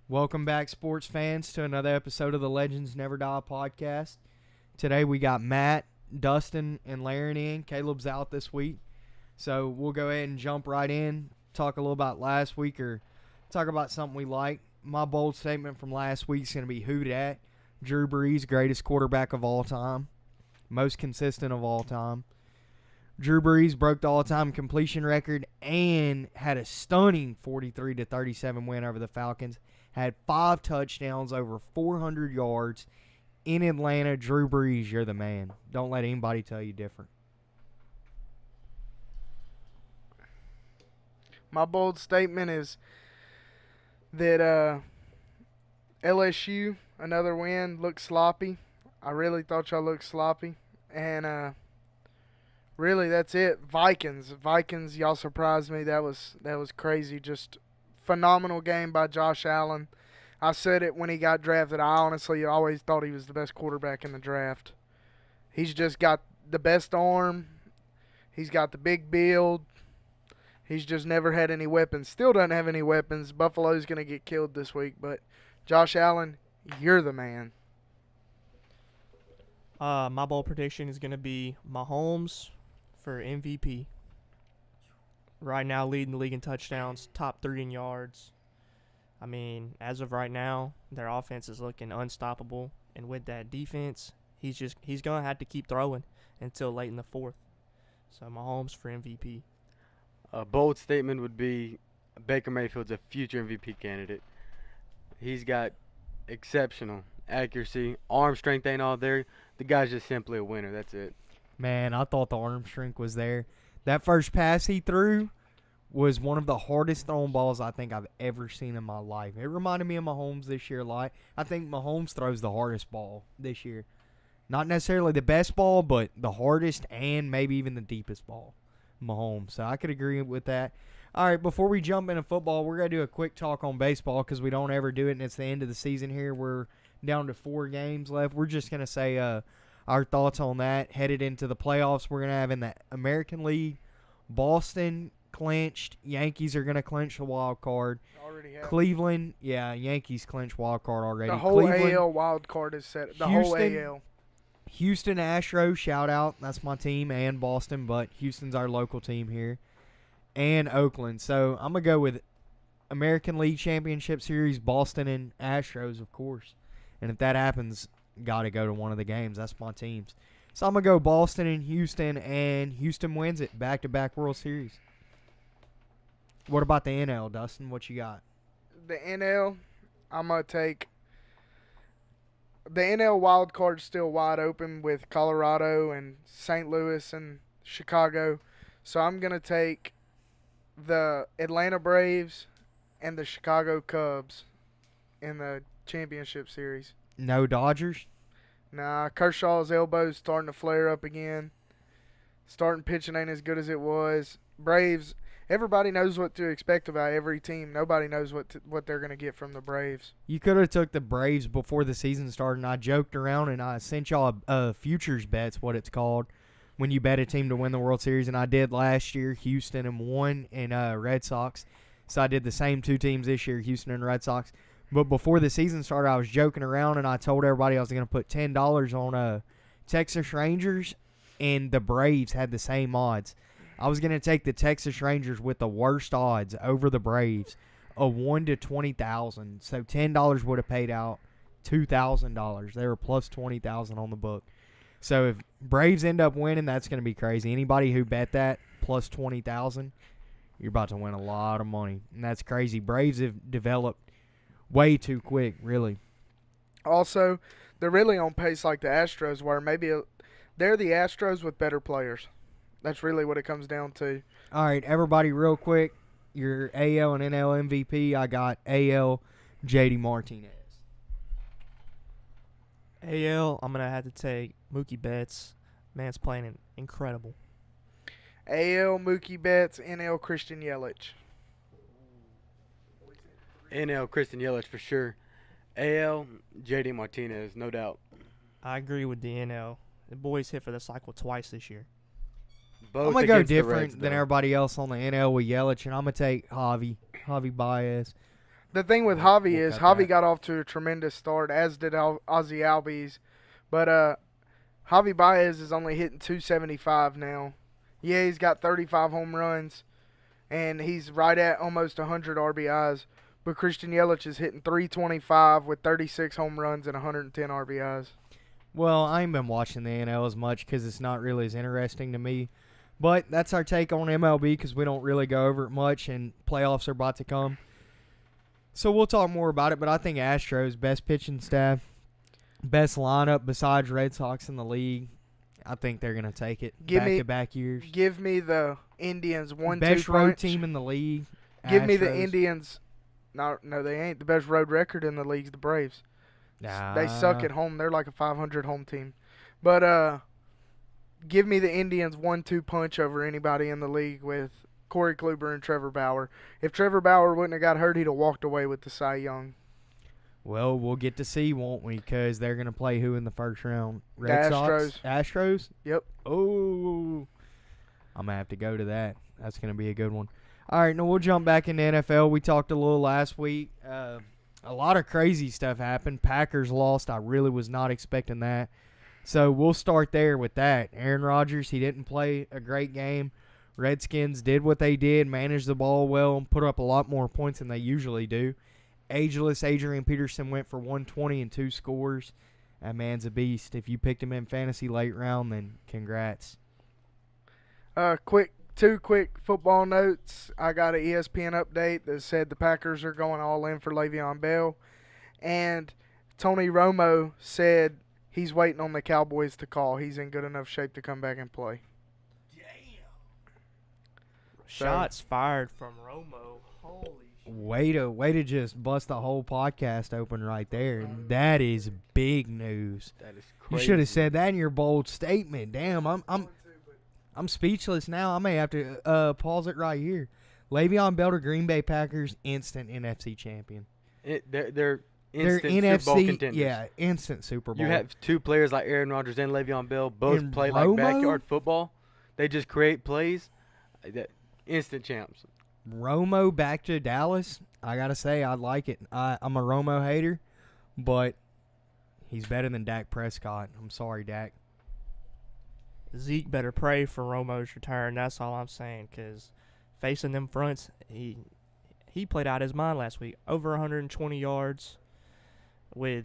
Welcome back, sports fans, to another episode of the Legends Never Die podcast. Today we got Matt, Dustin, and Larry in. Caleb's out this week, so we'll go ahead and jump right in, talk a little about last week or talk about something we like. My bold statement from last week is going to be who dat. Drew Brees, greatest quarterback of all time, most consistent of all time. Drew Brees broke the all-time completion record and had a stunning 43-37 win over the Falcons. Had 5 touchdowns, over 400 yards in Atlanta. Drew Brees, you're the man. Don't let anybody tell you different. My bold statement is that LSU, another win, looked sloppy. I really thought y'all looked sloppy. And really, that's it. Vikings, y'all surprised me. That was crazy. Just phenomenal game by Josh Allen. I said it when he got drafted. I honestly always thought he was the best quarterback in the draft. He's just got the best arm. He's got the big build. He's just never had any weapons. Still doesn't have any weapons. Buffalo's going to get killed this week. But Josh Allen, you're the man. My bold prediction is going to be Mahomes for MVP. Right now, leading the league in touchdowns, top 3 in yards. I mean, as of right now, their offense is looking unstoppable. And with that defense, he's going to have to keep throwing until late in the fourth. So Mahomes for MVP. A bold statement would be Baker Mayfield's a future MVP candidate. He's got exceptional accuracy. Arm strength ain't all there. The guy's just simply a winner. That's it. Man, I thought the arm strength was there. That first pass he threw was one of the hardest thrown balls I think I've ever seen in my life. It reminded me of Mahomes this year a lot. I think Mahomes throws the hardest ball this year. Not necessarily the best ball, but the hardest and maybe even the deepest ball. Mahomes. So I could agree with that. All right, before we jump into football, we're going to do a quick talk on baseball because we don't ever do it, and it's the end of the season here. We're down to 4 games left. We're just going to say our thoughts on that. Headed into the playoffs, we're going to have in the American League, Boston clinched. Yankees are going to clinch the wild card. Already have. Cleveland, Yankees clinched wild card already. The whole Cleveland, AL wild card is set. The Houston, whole AL. Houston Astros, shout out. That's my team, and Boston, but Houston's our local team here. And Oakland. So I'm going to go with American League Championship Series, Boston and Astros, of course. And if that happens, got to go to one of the games. That's my teams. So I'm going to go Boston and Houston wins it. Back-to-back World Series. What about the NL, Dustin? What you got? The NL, I'm going to take. The NL wild card's still wide open with Colorado and St. Louis and Chicago. So I'm going to take the Atlanta Braves and the Chicago Cubs in the championship series. No Dodgers? Nah, Kershaw's elbow's starting to flare up again. Starting pitching ain't as good as it was. Braves, everybody knows what to expect about every team. Nobody knows what they're going to get from the Braves. You could have took the Braves before the season started, and I joked around, and I sent y'all a futures bet's what it's called, when you bet a team to win the World Series, and I did last year, Houston and one, and Red Sox. So I did the same 2 teams this year, Houston and Red Sox. But before the season started, I was joking around, and I told everybody I was going to put $10 on Texas Rangers, and the Braves had the same odds. I was going to take the Texas Rangers with the worst odds over the Braves, a 1 to 20,000. So $10 would have paid out $2,000. They were plus 20,000 on the book. So if Braves end up winning, that's going to be crazy. Anybody who bet that plus 20,000, you're about to win a lot of money, and that's crazy. Braves have developed way too quick, really. Also, they're really on pace like the Astros were. Maybe they're the Astros with better players. That's really what it comes down to. All right, everybody, real quick, your AL and NL MVP. I got AL, JD Martinez. AL, I'm going to have to take Mookie Betts. Man's playing incredible. AL, Mookie Betts, NL, Christian Yelich. NL, Christian Yelich for sure. AL, JD Martinez, no doubt. I agree with the NL. The boys hit for the cycle twice this year. Both I'm going to go against the different Reds, than though. everybody else on the NL with Yelich, and I'm going to take Javi Baez. The thing with Javi We'll is cut Javi that. got off to a tremendous start, as did Ozzy Albies. But Javi Baez is only hitting 275 now. Yeah, he's got 35 home runs, and he's right at almost 100 RBIs. But Christian Yelich is hitting 325 with 36 home runs and 110 RBIs. Well, I ain't been watching the NL as much because it's not really as interesting to me. But that's our take on MLB because we don't really go over it much, and playoffs are about to come. So we'll talk more about it, but I think Astros, best pitching staff, best lineup besides Red Sox in the league. I think they're going to take it back-to-back years. Give me the Indians 1-2 Best road punch. team in the league. Give me the Astros. Indians. No, they ain't. The best road record in the league's the Braves. They suck at home. They're like a 500 home team. But give me the Indians 1-2 punch over anybody in the league with Corey Kluber and Trevor Bauer. If Trevor Bauer wouldn't have got hurt, he'd have walked away with the Cy Young. Well, we'll get to see, won't we? Because they're going to play who in the first round? Red Astros. Sox? Astros? Yep. Oh. I'm going to have to go to that. That's going to be a good one. All right, now we'll jump back into NFL. We talked a little last week. A lot of crazy stuff happened. Packers lost. I really was not expecting that. So we'll start there with that. Aaron Rodgers, he didn't play a great game. Redskins did what they did, managed the ball well, and put up a lot more points than they usually do. Ageless Adrian Peterson went for 120 and 2 scores. That man's a beast. If you picked him in fantasy late round, then congrats. Two quick football notes. I got an ESPN update that said the Packers are going all in for Le'Veon Bell. And Tony Romo said he's waiting on the Cowboys to call. He's in good enough shape to come back and play. Shots fired from Romo. Holy shit. Way to just bust the whole podcast open right there. That is big news. That is You crazy. should have said that in your bold statement. Damn, I'm speechless now. I may have to pause it right here. Le'Veon Bell to Green Bay Packers, instant NFC champion. They're They're instant Super Bowl NFC, contenders. yeah, instant Super Bowl. You have two players like Aaron Rodgers and Le'Veon Bell both And play Romo? like backyard football. They just create plays. Instant champs. Romo back to Dallas. I gotta say, I like it. I'm a Romo hater, but he's better than Dak Prescott. I'm sorry, Dak. Zeke better pray for Romo's return. That's all I'm saying. Because facing them fronts, he played out his mind last week. Over 120 yards with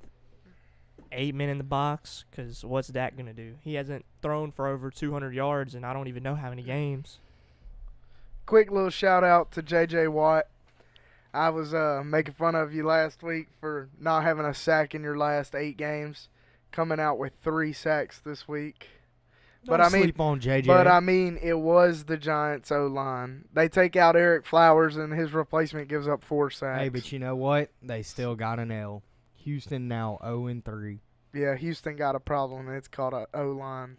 8 men in the box. Because what's Dak going to do? He hasn't thrown for over 200 yards, and I don't even know how many games. Quick little shout out to J.J. Watt. I was making fun of you last week for not having a sack in your last 8 games. Coming out with 3 sacks this week. Don't But I mean, sleep on JJ. But I mean, it was the Giants' O-line. They take out Eric Flowers, and his replacement gives up 4 sacks. Hey, but you know what? They still got an L. Houston now 0-3. Yeah, Houston got a problem, and it's called a O-line.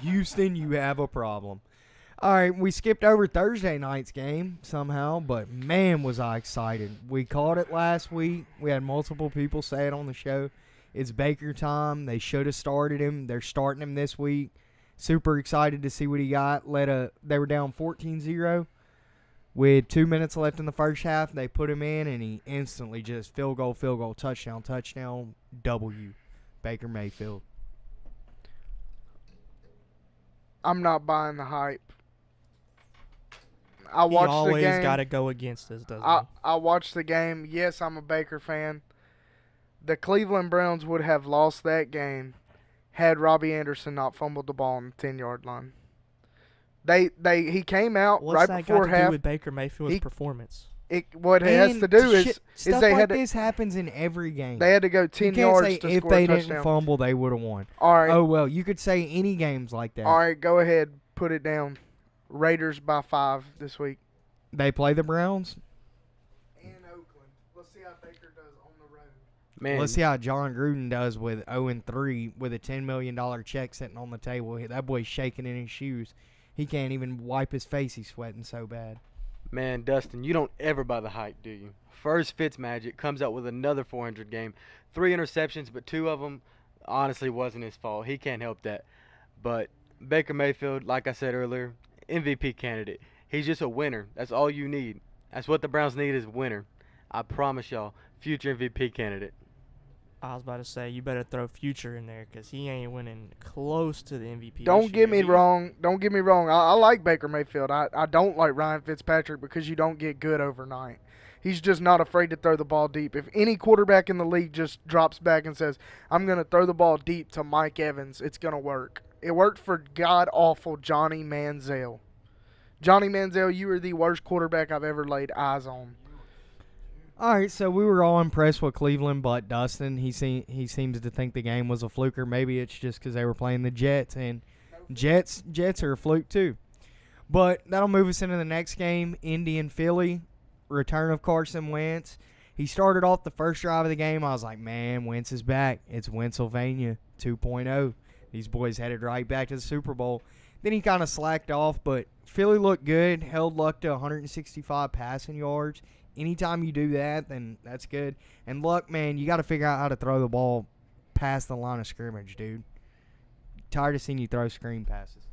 Houston, you have a problem. All right, we skipped over Thursday night's game somehow, but man, was I excited. We called it last week. We had multiple people say it on the show. It's Baker time. They should have started him. They're starting him this week. Super excited to see what he got. They were down 14-0 with 2 minutes left in the first half. They put him in, and he instantly just field goal, touchdown, W. Baker Mayfield. I'm not buying the hype. I He watched the always game. got to go against us, doesn't he? I watched the game. Yes, I'm a Baker fan. The Cleveland Browns would have lost that game had Robbie Anderson not fumbled the ball on the 10-yard line. He came out What's right that before got to half. do with Baker Mayfield's he- performance? What it has And to do is stuff they like had to, this happens in every game. they had to go You 10 can't yards say to if score they a didn't touchdown. fumble, they would have won. All right, Oh, well, you could say any games like that. all right, go ahead, put it down. Raiders by 5 this week. They play the Browns. In Oakland. Let's see how Baker does on the road. Man, Let's see how John Gruden does with 0-3 with a $10 million check sitting on the table. That boy's shaking in his shoes. He can't even wipe his face. He's sweating so bad. Man, Dustin, you don't ever buy the hype, do you? First Fitzmagic comes out with another 400 game. 3 interceptions, but 2 of them honestly wasn't his fault. He can't help that. But Baker Mayfield, like I said earlier, MVP candidate. He's just a winner. That's all you need. That's what the Browns need is a winner. I promise y'all, future MVP candidate. I was about to say, you better throw Future in there because he ain't winning close to the MVP. Don't get me wrong. Don't get me wrong. I like Baker Mayfield. I don't like Ryan Fitzpatrick because you don't get good overnight. He's just not afraid to throw the ball deep. If any quarterback in the league just drops back and says, I'm going to throw the ball deep to Mike Evans, it's going to work. It worked for god-awful Johnny Manziel. Johnny Manziel, you are the worst quarterback I've ever laid eyes on. All right, so we were all impressed with Cleveland, but Dustin, he seems to think the game was a fluke, or maybe it's just because they were playing the Jets, and Jets are a fluke too. But that'll move us into the next game, Indy and Philly, return of Carson Wentz. He started off the first drive of the game. I was like, man, Wentz is back. It's Wentzylvania 2.0. These boys headed right back to the Super Bowl. Then he kind of slacked off, but Philly looked good, held Luck to 165 passing yards. Anytime you do that, then that's good. And Luck, man, you got to figure out how to throw the ball past the line of scrimmage, dude. Tired of seeing you throw screen passes.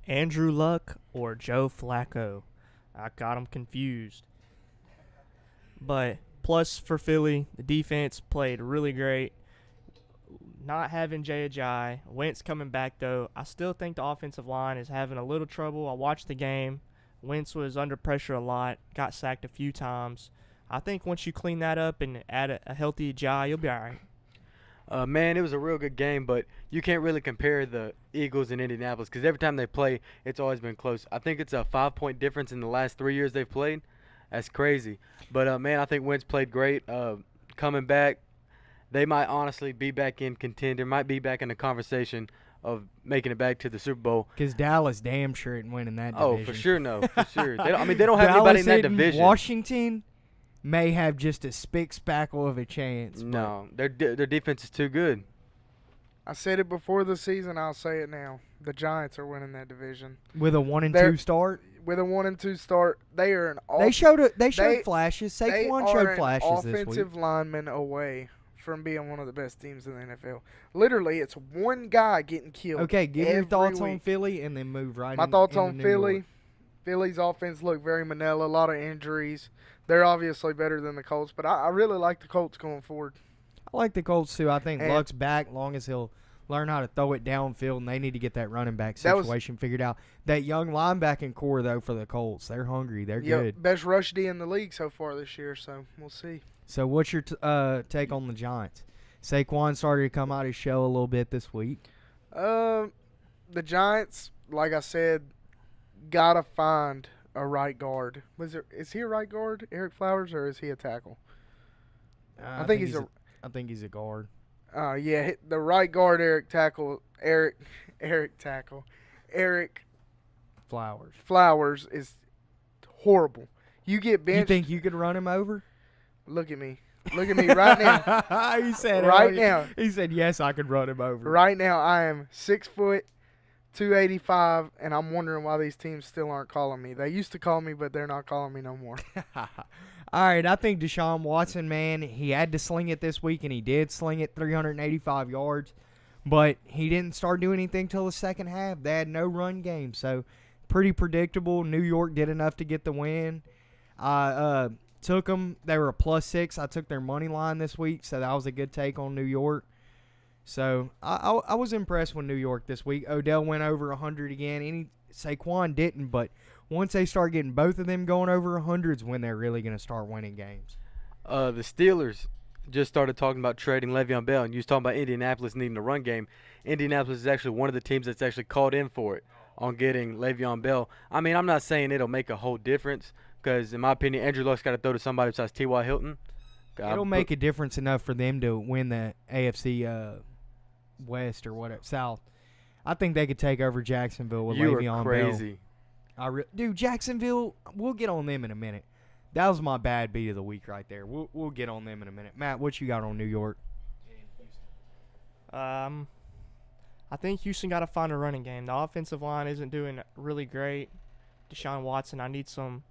Andrew Luck or Joe Flacco. I got him confused. But plus for Philly, the defense played really great. Not having Jay Ajayi. Wentz coming back, though. I still think the offensive line is having a little trouble. I watched the game. Wentz was under pressure a lot, got sacked a few times. I think once you clean that up and add a healthy Ajayi, you'll be all right. Man, it was a real good game, but you can't really compare the Eagles and Indianapolis because every time they play, it's always been close. I think it's a 5-point difference in the last 3 years they've played. That's crazy. But, man, I think Wentz played great. Coming back, they might honestly be back in contender, might be back in the conversation of making it back to the Super Bowl. Because Dallas damn sure ain't winning that division. Oh, for sure, no, for sure. They don't have anybody in that division. Washington may have just a spick-spackle of a chance. No, their defense is too good. I said it before the season. I'll say it now. The Giants are winning that division With a 1-2 start? With a 1-2 start, they are an They showed flashes. Saquon showed flashes this week. offensive lineman away from being one of the best teams in the NFL. Literally, it's one guy getting killed. Okay, give your thoughts week. on Philly and then move right My in. thoughts into on New Philly. York. Philly's offense looked very Manila, a lot of injuries. They're obviously better than the Colts, but I really like the Colts going forward. I like the Colts too. I think And Luck's back long as he'll learn how to throw it downfield, and they need to get that running back situation figured out. That young linebacking core, though, for the Colts, they're hungry. They're good. Best rush D in the league so far this year, so we'll see. So what's your take on the Giants? Saquon started to come out his shell a little bit this week. The Giants, like I said, gotta find a right guard. Is he a right guard, Eric Flowers, or is he a tackle? I think he's a guard. Yeah, the right guard, Eric Flowers is horrible. You get benched. You think you could run him over? Look at me right now. He said right now. He said yes, I could run him over. Right now, I am 6 foot, 285, and I'm wondering why these teams still aren't calling me. They used to call me, but they're not calling me no more. All right, I think Deshaun Watson, man, he had to sling it this week, and he did sling it 385 yards, but he didn't start doing anything till the second half. They had no run game, so pretty predictable. New York did enough to get the win. I took them. They were a +6. I took their money line this week, so that was a good take on New York. So I was impressed with New York this week. Odell went over 100 again. Saquon didn't, but once they start getting both of them going over 100s, when they're really going to start winning games. The Steelers just started talking about trading Le'Veon Bell, and you was talking about Indianapolis needing a run game. Indianapolis is actually one of the teams that's actually called in for it on getting Le'Veon Bell. I mean, I'm not saying it'll make a whole difference because, in my opinion, Andrew Luck's got to throw to somebody besides T.Y. Hilton. It'll make a difference enough for them to win the AFC West or whatever, South. I think they could take over Jacksonville with Le'Veon Bell. You are crazy. Dude, Jacksonville, we'll get on them in a minute. That was my bad beat of the week right there. We'll get on them in a minute. Matt, what you got on New York? I think Houston got to find a running game. The offensive line isn't doing really great. Deshaun Watson, I need some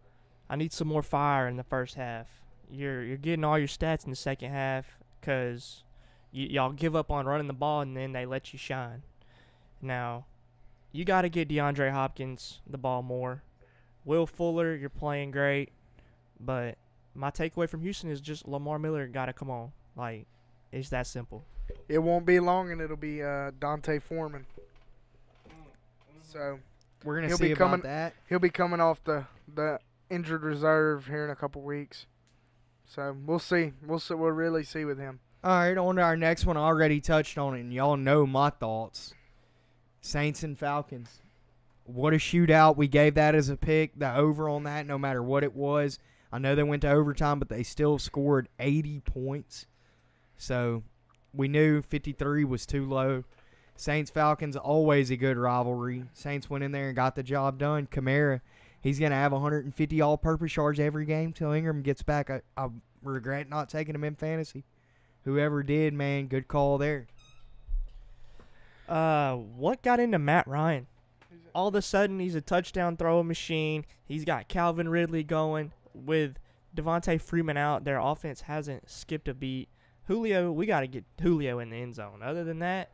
more fire in the first half. You're getting all your stats in the second half because y'all give up on running the ball and then they let you shine. Now, you got to get DeAndre Hopkins the ball more. Will Fuller, you're playing great, but my takeaway from Houston is just Lamar Miller got to come on. Like, it's that simple. It won't be long, and it'll be Dante Foreman. So We're gonna He'll see be about coming- that. he'll be coming off the injured reserve here in a couple weeks. So we'll see. We'll really see with him. All right, on to our next one. I already touched on it, and y'all know my thoughts. Saints and Falcons. What a shootout. We gave that as a pick, the over on that, no matter what it was. I know they went to overtime, but they still scored 80 points. So we knew 53 was too low. Saints-Falcons, always a good rivalry. Saints went in there and got the job done. Kamara, he's going to have 150 all-purpose yards every game till Ingram gets back. I regret not taking him in fantasy. Whoever did, man, good call there. What got into Matt Ryan? All of a sudden, he's a touchdown throwing machine. He's got Calvin Ridley going. With Devontae Freeman out, their offense hasn't skipped a beat. Julio, we got to get Julio in the end zone. Other than that,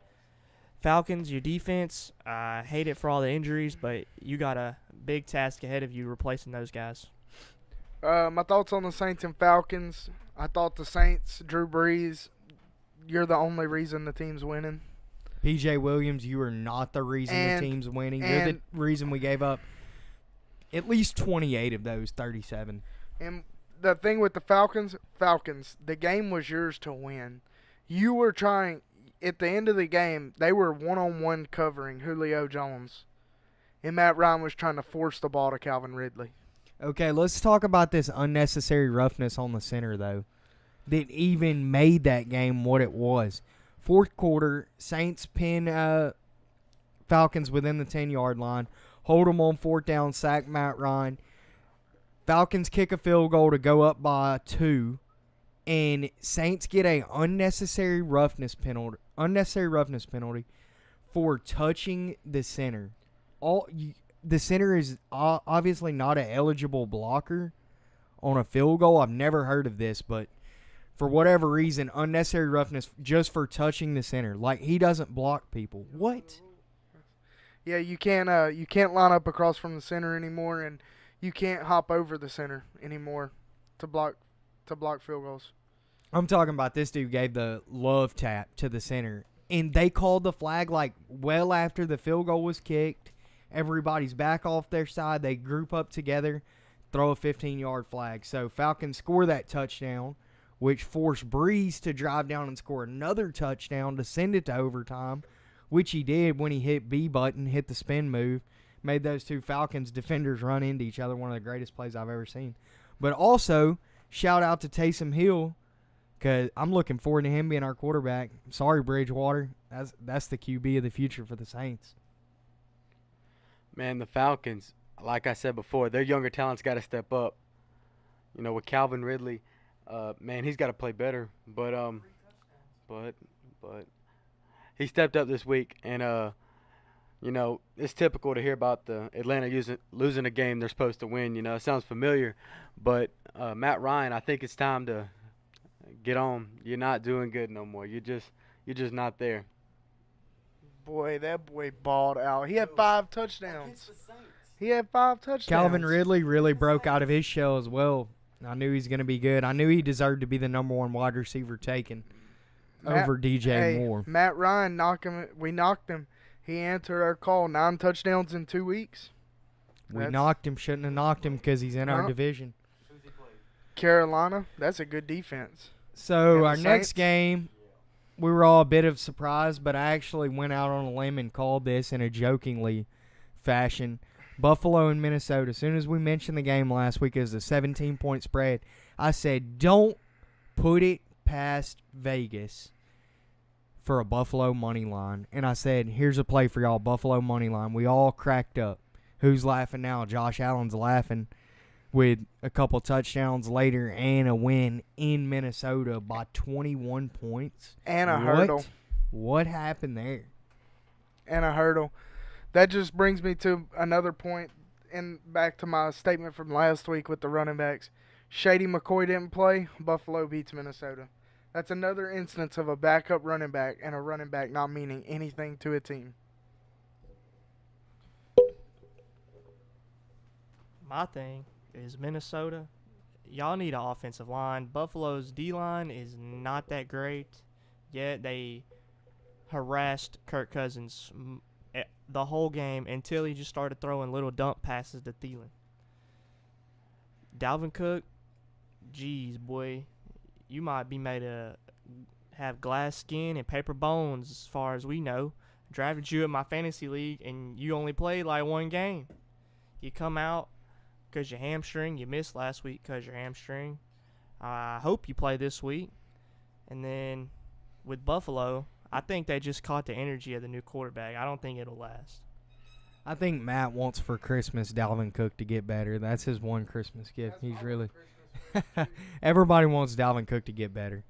Falcons, your defense, I hate it for all the injuries, but you got a big task ahead of you replacing those guys. My thoughts on the Saints and Falcons. I thought the Saints, Drew Brees, you're the only reason the team's winning. P.J. Williams, you are not the reason the team's winning. You're the reason we gave up at least 28 of those 37. And the thing with the Falcons, the game was yours to win. You were trying, at the end of the game, they were one-on-one covering Julio Jones. And Matt Ryan was trying to force the ball to Calvin Ridley. Okay, let's talk about this unnecessary roughness on the center, though, that even made that game what it was. Fourth quarter, Saints pin Falcons within the 10-yard line, hold them on fourth down, sack Matt Ryan. Falcons kick a field goal to go up by 2, and Saints get a unnecessary roughness penalty for touching the center. The center is obviously not an eligible blocker on a field goal. I've never heard of this, but for whatever reason, unnecessary roughness just for touching the center. Like, he doesn't block people. What? Yeah, you can't line up across from the center anymore, and you can't hop over the center anymore to block field goals. I'm talking about this dude gave the love tap to the center, and they called the flag like well after the field goal was kicked. Everybody's back off their side. They group up together, throw a 15-yard flag. So Falcons score that touchdown, which forced Brees to drive down and score another touchdown to send it to overtime, which he did when he hit B button, hit the spin move, made those two Falcons defenders run into each other. One of the greatest plays I've ever seen. But also, shout out to Taysom Hill, because I'm looking forward to him being our quarterback. Sorry, Bridgewater. That's the QB of the future for the Saints. Man, the Falcons, like I said before, their younger talent's got to step up. You know, with Calvin Ridley, man, he's got to play better. But he stepped up this week, and you know, it's typical to hear about the Atlanta losing a game they're supposed to win. You know, it sounds familiar, but Matt Ryan, I think it's time to get on. You're not doing good no more. You're just not there. Boy, that boy balled out. He had 5 touchdowns. He had 5 touchdowns. Calvin Ridley really broke out of his shell as well. I knew he's going to be good. I knew he deserved to be the number 1 wide receiver taken over DJ Moore. Matt Ryan knocked him. We knocked him. He answered our call. 9 touchdowns in 2 weeks. We knocked him. Shouldn't have knocked him because he's in our division. Carolina, that's a good defense. So our next game, we were all a bit of surprise, but I actually went out on a limb and called this in a jokingly fashion. Buffalo and Minnesota. As soon as we mentioned the game last week as a 17-point spread, I said, don't put it past Vegas for a Buffalo money line. And I said, here's a play for y'all, Buffalo money line. We all cracked up. Who's laughing now? Josh Allen's laughing with a couple touchdowns later and a win in Minnesota by 21 points. And a hurdle. What happened there? And a hurdle. That just brings me to another point, and back to my statement from last week with the running backs. Shady McCoy didn't play. Buffalo beats Minnesota. That's another instance of a backup running back and a running back not meaning anything to a team. My thing is Minnesota. y'all need an offensive line. Buffalo's D-line is not that great, yet they harassed Kirk Cousins the whole game until he just started throwing little dump passes to Thielen. Dalvin Cook, geez, boy, you might be made to have glass skin and paper bones as far as we know. Drafted you in my fantasy league, and you only played like one game. You come out because your hamstring. You missed last week because your hamstring. I hope you play this week. And then with Buffalo, I think they just caught the energy of the new quarterback. I don't think it'll last. I think Matt wants for Christmas Dalvin Cook to get better. That's his one Christmas gift. He's really everybody wants Dalvin Cook to get better.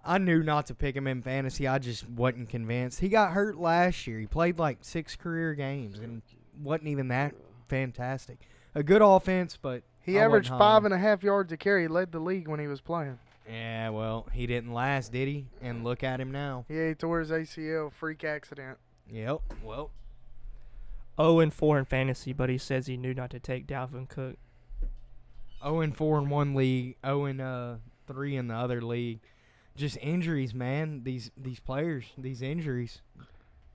I knew not to pick him in fantasy. I just wasn't convinced. He got hurt last year. He played like 6 career games and wasn't even that fantastic. A good offense, but he averaged 5.5 yards a carry. He led the league when he was playing. Yeah, well, he didn't last, did he? And look at him now. Yeah, he tore his ACL, freak accident. Yep. Well, 0-4 in fantasy, but he says he knew not to take Dalvin Cook. 0-4 in one league, 0-3 in the other league. Just injuries, man. These players, these injuries.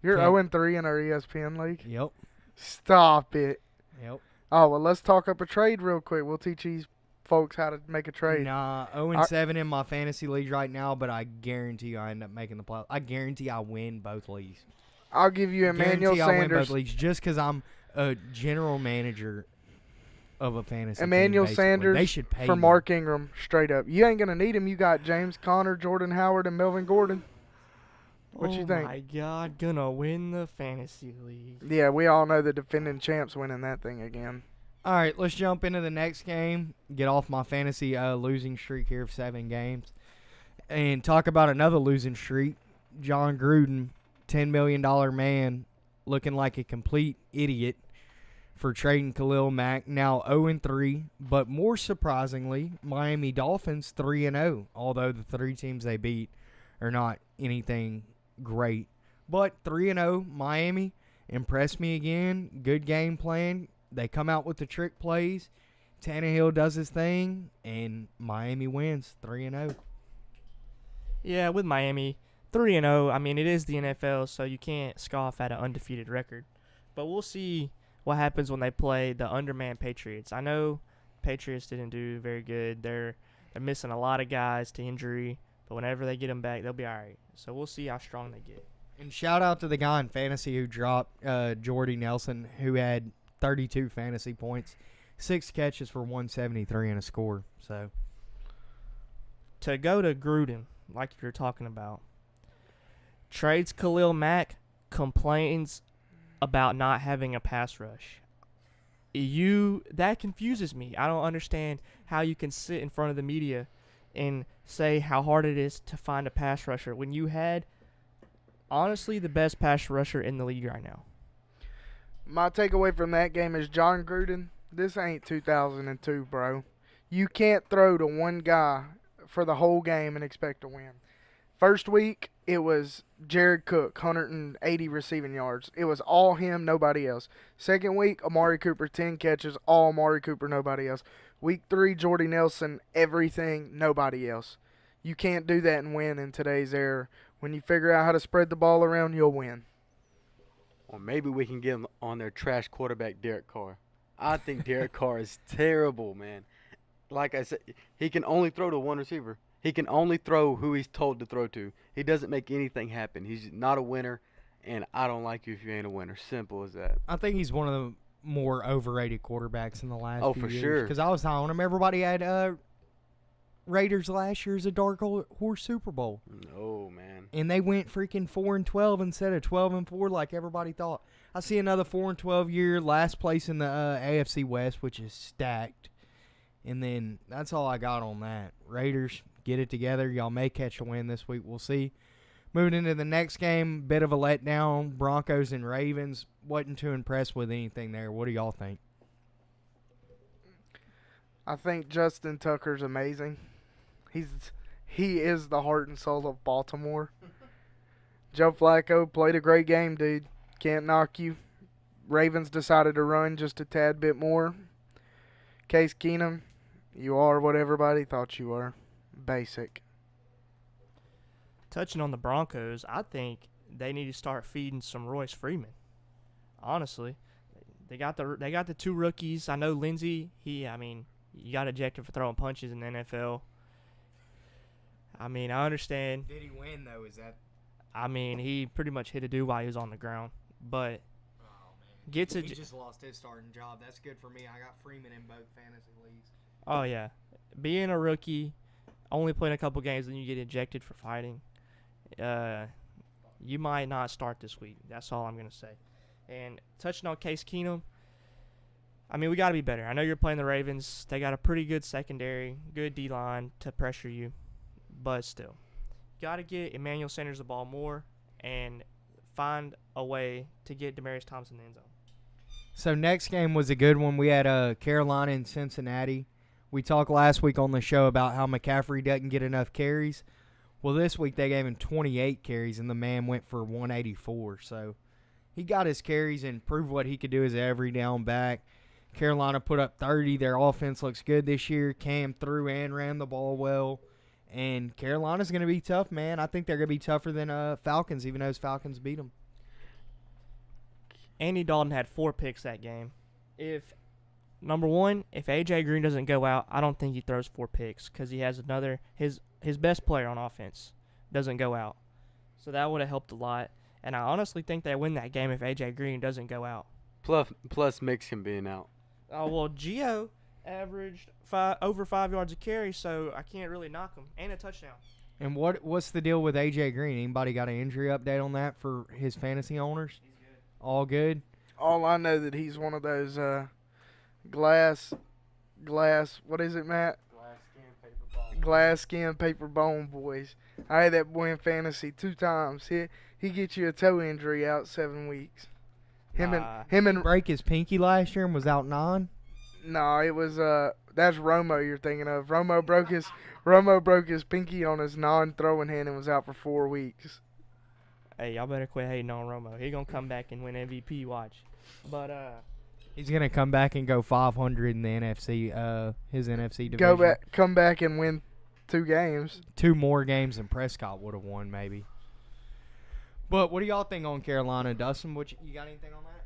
You're 0-3 in our ESPN league? Yep. Stop it. Yep. Oh, well, let's talk up a trade real quick. We'll teach these folks how to make a trade. Nah, 0-7 in my fantasy league right now, but I guarantee you I end up making the playoffs. I guarantee I win both leagues. I'll give you Emmanuel Guarantee I win Sanders. both leagues just because I'm a general manager of a fantasy Emmanuel team, Sanders they should pay for me. Mark Ingram, straight up. You ain't going to need him. You got James Conner, Jordan Howard, and Melvin Gordon. What you think? Oh, my God. Gonna win the fantasy league. Yeah, we all know the defending champs winning that thing again. All right, let's jump into the next game. Get off my fantasy losing streak here of 7 games. And talk about another losing streak. John Gruden, $10 million man, looking like a complete idiot for trading Khalil Mack, now 0-3. But more surprisingly, Miami Dolphins 3-0, although the 3 teams they beat are not anything great. But 3-0, Miami impressed me again. Good game plan. They come out with the trick plays. Tannehill does his thing, and Miami wins 3-0. Yeah, with Miami, 3-0. I mean, it is the NFL, so you can't scoff at an undefeated record. But we'll see what happens when they play the undermanned Patriots. I know Patriots didn't do very good. They're missing a lot of guys to injury, but whenever they get them back, they'll be all right. So we'll see how strong they get. And shout out to the guy in fantasy who dropped Jordy Nelson, who had 32 fantasy points, 6 catches for 173 and a score. So to go to Gruden, like you're talking about, trades Khalil Mack, complains about not having a pass rush. That confuses me. I don't understand how you can sit in front of the media and say how hard it is to find a pass rusher when you had, honestly, the best pass rusher in the league right now. My takeaway from that game is John Gruden, this ain't 2002, bro. You can't throw to one guy for the whole game and expect to win. First week, it was Jared Cook, 180 receiving yards. It was all him, nobody else. Second week, Amari Cooper, 10 catches, all Amari Cooper, nobody else. Week 3, Jordy Nelson, everything, nobody else. You can't do that and win in today's era. When you figure out how to spread the ball around, you'll win. Or maybe we can get them on their trash quarterback, Derek Carr. I think Derek Carr is terrible, man. Like I said, he can only throw to one receiver. He can only throw who he's told to throw to. He doesn't make anything happen. He's not a winner, and I don't like you if you ain't a winner. Simple as that. I think he's one of the more overrated quarterbacks in the last few for years. sure. Because I was high on him. Everybody had Raiders last year as a dark horse Super Bowl. No, man. And they went freaking 4-12 instead of 12-4 like everybody thought. I see another 4-12 year, last place in the AFC West, which is stacked. And then that's all I got on that. Raiders, get it together. Y'all may catch a win this week. We'll see. Moving into the next game, bit of a letdown. Broncos and Ravens. Wasn't too impressed with anything there. What do y'all think? I think Justin Tucker's amazing. He is the heart and soul of Baltimore. Joe Flacco played a great game, dude. Can't knock you. Ravens decided to run just a tad bit more. Case Keenum, You are what everybody thought you were. Basic. Touching on the Broncos, I think they need to start feeding some Royce Freeman. Honestly, they got the 2 rookies. I know Lindsey. You got ejected for throwing punches in the NFL. I understand. Did he win though? Is that? He pretty much hit a dude while he was on the ground, but He just lost his starting job. That's good for me. I got Freeman in both fantasy leagues. Oh yeah, being a rookie, only playing a couple games, then you get ejected for fighting. You might not start this week. That's all I'm gonna say. And touching on Case Keenum, we got to be better. I know you're playing the Ravens. They got a pretty good secondary, good D-line to pressure you, but still, got to get Emmanuel Sanders the ball more and find a way to get Demaryius Thompson in the end zone. So next game was a good one. We had Carolina and Cincinnati. We talked last week on the show about how McCaffrey doesn't get enough carries. Well, this week they gave him 28 carries, and the man went for 184. So he got his carries and proved what he could do as an every down back. Carolina put up 30. Their offense looks good this year. Cam threw and ran the ball well. And Carolina's going to be tough, man. I think they're going to be tougher than Falcons, even though those Falcons beat them. Andy Dalton had 4 picks that game. Number one, if A.J. Green doesn't go out, I don't think he throws 4 picks because he has his best player on offense doesn't go out. So that would have helped a lot. And I honestly think they win that game if A.J. Green doesn't go out. Plus Mixon being out. Oh, well, G.O. averaged over 5 yards a carry, so I can't really knock him. And a touchdown. And what's the deal with A.J. Green? Anybody got an injury update on that for his fantasy owners? He's good. All good? All I know that he's one of those glass, what is it, Matt? Glass skin, paper bone boys. I had that boy in fantasy 2 times. He gets you a toe injury out 7 weeks. Him and Break his pinky last year and was out 9? No, it was that's Romo you're thinking of. Romo broke his pinky on his non-throwing hand and was out for 4 weeks. Hey, y'all better quit hating on Romo. He gonna come back and win MVP. Watch. But he's gonna come back and go 500 in the NFC, his NFC division. Come back and win 2 games. 2 more games than Prescott would have won, maybe. But what do y'all think on Carolina, Dustin? You got anything on that?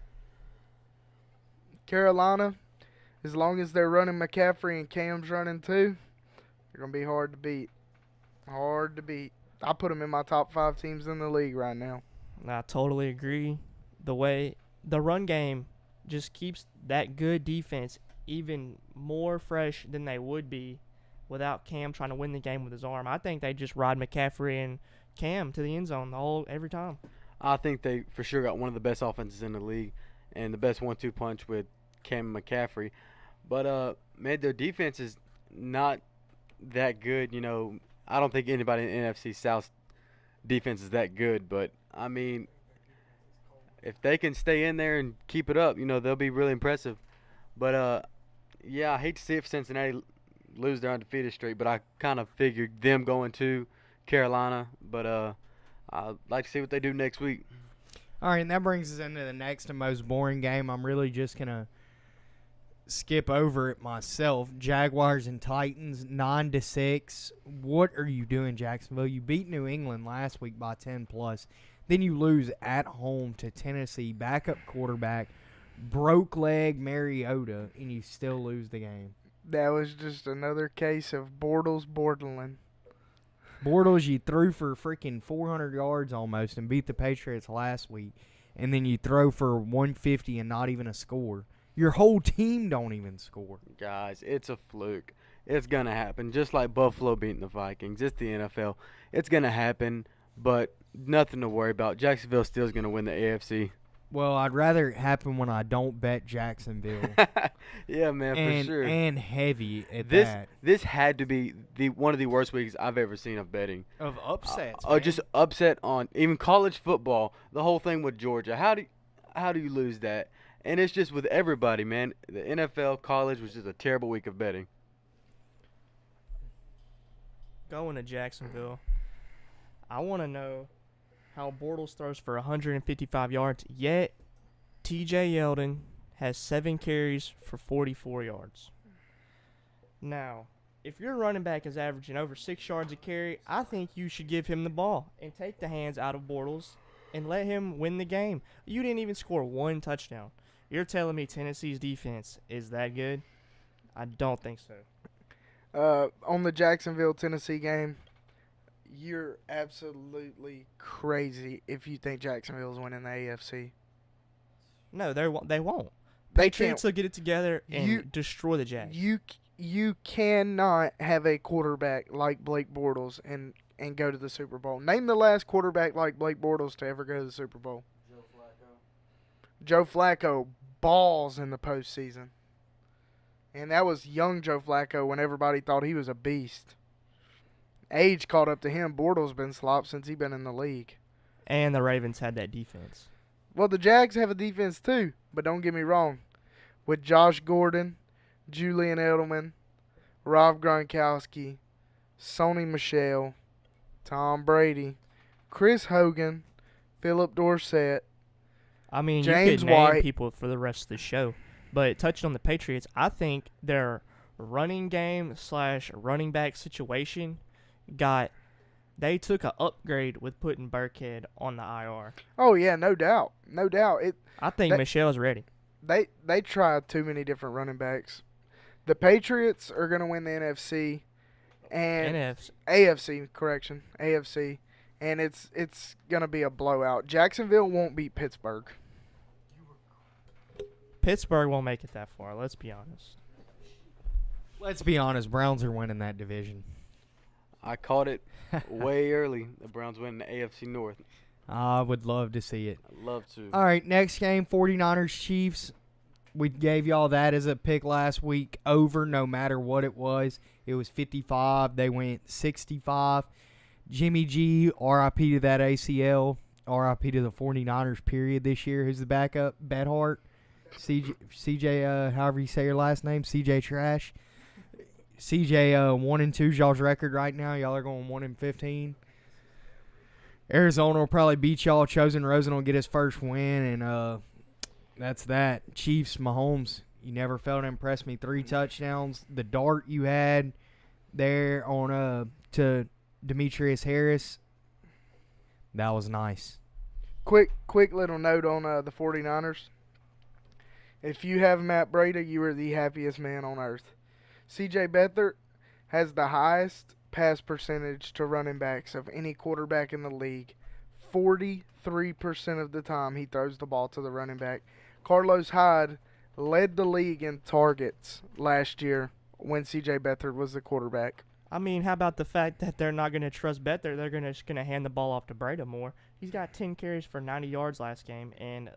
Carolina, as long as they're running McCaffrey and Cam's running too, they're gonna be hard to beat. Hard to beat. I put them in my top 5 teams in the league right now. I totally agree. The way the run game just keeps that good defense even more fresh than they would be without Cam trying to win the game with his arm. I think they just ride McCaffrey and Cam to the end zone every time. I think they for sure got one of the best offenses in the league and the best 1-2 punch with Cam and McCaffrey. But man, their defense is not that good. I don't think anybody in NFC South defense is that good. But if they can stay in there and keep it up, they'll be really impressive. But I hate to see if Cincinnati lose their undefeated streak, but I kind of figured them going to Carolina. But I'd like to see what they do next week. All right, and that brings us into the next and most boring game. I'm really just going to skip over it myself. Jaguars and Titans, 9-6. What are you doing, Jacksonville? You beat New England last week by 10+. Then you lose at home to Tennessee, backup quarterback, broke leg Mariota, and you still lose the game. That was just another case of Bortles Borderland. Bortles, you threw for freaking 400 yards almost and beat the Patriots last week, and then you throw for 150 and not even a score. Your whole team don't even score. Guys, it's a fluke. It's going to happen. Just like Buffalo beating the Vikings. It's the NFL. It's going to happen, but nothing to worry about. Jacksonville still is going to win the AFC. Well, I'd rather it happen when I don't bet Jacksonville. Yeah, man, for sure. And heavy at that. This had to be one of the worst weeks I've ever seen of betting. Of upsets, just upset on even college football. The whole thing with Georgia. How do you lose that? And it's just with everybody, man. The NFL, college was just a terrible week of betting. Going to Jacksonville, I want to know how Bortles throws for 155 yards, yet T.J. Yeldon has 7 carries for 44 yards. Now, if your running back is averaging over 6 yards a carry, I think you should give him the ball and take the hands out of Bortles and let him win the game. You didn't even score one touchdown. You're telling me Tennessee's defense is that good? I don't think so. On the Jacksonville Tennessee game, you're absolutely crazy if you think Jacksonville's winning the AFC. No, they won't. They Patriots can't. will get it together and destroy the Jags. You cannot have a quarterback like Blake Bortles and go to the Super Bowl. Name the last quarterback like Blake Bortles to ever go to the Super Bowl. Joe Flacco balls in the postseason. And that was young Joe Flacco when everybody thought he was a beast. Age caught up to him. Bortles been slopped since he been in the league. And the Ravens had that defense. Well, the Jags have a defense too, but don't get me wrong. With Josh Gordon, Julian Edelman, Rob Gronkowski, Sony Michel, Tom Brady, Chris Hogan, Philip Dorsett, I mean, James you could name White. people for the rest of the show. But touching on the Patriots, I think their running game / running back situation they took an upgrade with putting Burkhead on the IR. Oh yeah, no doubt, no doubt. I think Michelle's ready. They tried too many different running backs. The Patriots are gonna win the NFC and AFC. Correction, AFC, and it's gonna be a blowout. Jacksonville won't beat Pittsburgh. Pittsburgh won't make it that far. Let's be honest. Let's be honest. Browns are winning that division. I caught it way early. The Browns win the AFC North. I would love to see it. I'd love to. All right, next game, 49ers Chiefs. We gave y'all that as a pick last week. Over no matter what it was. It was 55. They went 65. Jimmy G, RIP to that ACL. RIP to the 49ers, period, this year. Who's the backup? Bedhart. CJ, however you say your last name. CJ Trash. CJ 1-2 y'all's record right now. Y'all are going 1-15. Arizona will probably beat y'all. Chosen Rosen will get his first win, and that's that. Chiefs, Mahomes, you never failed to impress me. 3 touchdowns. The dart you had there on to Demetrius Harris, that was nice. Quick little note on the 49ers. If you have Matt Breida, you are the happiest man on earth. C.J. Beathard has the highest pass percentage to running backs of any quarterback in the league. 43% of the time he throws the ball to the running back. Carlos Hyde led the league in targets last year when C.J. Beathard was the quarterback. I mean, how about the fact that they're not going to trust Beathard? They're just going to hand the ball off to Breda more. He's got 10 carries for 90 yards last game, and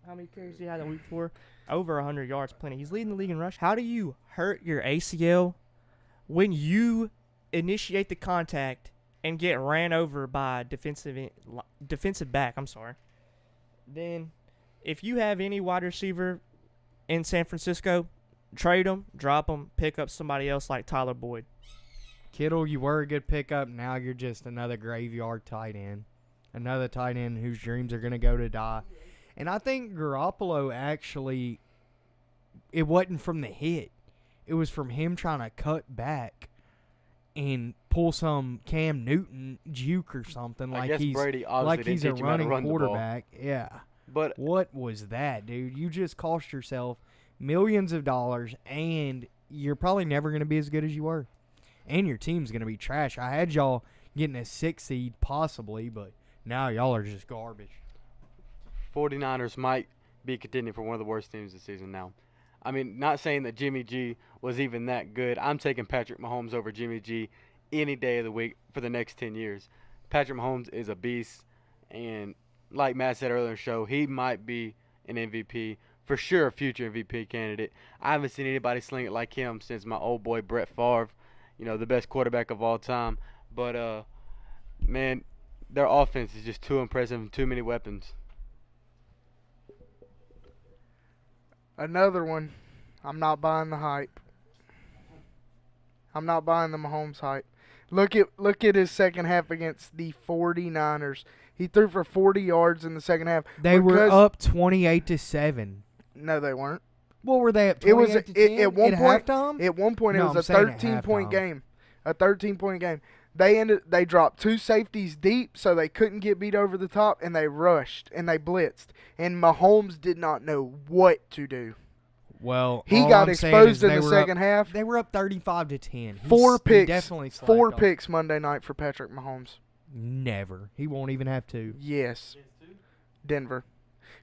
how many carries did he have the week before? Over 100 yards, plenty. He's leading the league in rush. How do you hurt your ACL when you initiate the contact and get ran over by defensive back? I'm sorry. Then, if you have any wide receiver in San Francisco, trade them, drop them, pick up somebody else like Tyler Boyd. Kittle, you were a good pickup. Now you're just another graveyard tight end. Another tight end whose dreams are going to go to die. And I think Garoppolo actually, it wasn't from the hit. It was from him trying to cut back and pull some Cam Newton juke or something. I Like guess he's Brady obviously like didn't he's a teach him how to running run the ball. quarterback. Yeah. But What was that, dude? You just cost yourself millions of dollars, and you're probably never going to be as good as you were. And your team's going to be trash. I had y'all getting a 6 seed possibly, but now y'all are just garbage. 49ers might be contending for one of the worst teams this season now. I mean, not saying that Jimmy G was even that good. I'm taking Patrick Mahomes over Jimmy G any day of the week for the next 10 years. Patrick Mahomes is a beast, and like Matt said earlier in the show, he might be an MVP, for sure a future MVP candidate. I haven't seen anybody sling it like him since my old boy Brett Favre, the best quarterback of all time. But, man, their offense is just too impressive and too many weapons. Another one, I'm not buying the hype. I'm not buying the Mahomes hype. Look at his second half against the 49ers. He threw for 40 yards in the second half. They were up 28-7. No, they weren't. What were they up? It was 28 to 10 at one point. halftime? At one point, No, it I'm was a saying at 13-point halftime. game. A 13-point game. They dropped 2 safeties deep, so they couldn't get beat over the top, and they rushed and they blitzed. And Mahomes did not know what to do. Well, He all got I'm saying exposed is in they the were second up, half. They were up 35 to 10. Four He picks. definitely slacked 4 off. picks Monday night for Patrick Mahomes. Never. He won't even have 2. Yes. Denver.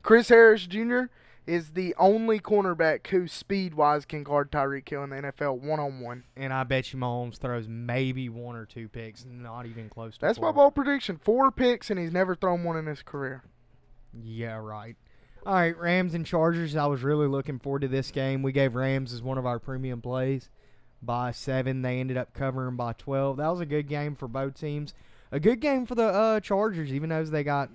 Chris Harris Jr. is the only cornerback who speed-wise can guard Tyreek Hill in the NFL one-on-one. And I bet you Mahomes throws maybe 1 or 2 picks, not even close to That's 4. my bold prediction. 4 picks, and he's never thrown one in his career. Yeah, right. All right, Rams and Chargers. I was really looking forward to this game. We gave Rams as one of our premium plays by 7. They ended up covering by 12. That was a good game for both teams. A good game for the Chargers, even though they got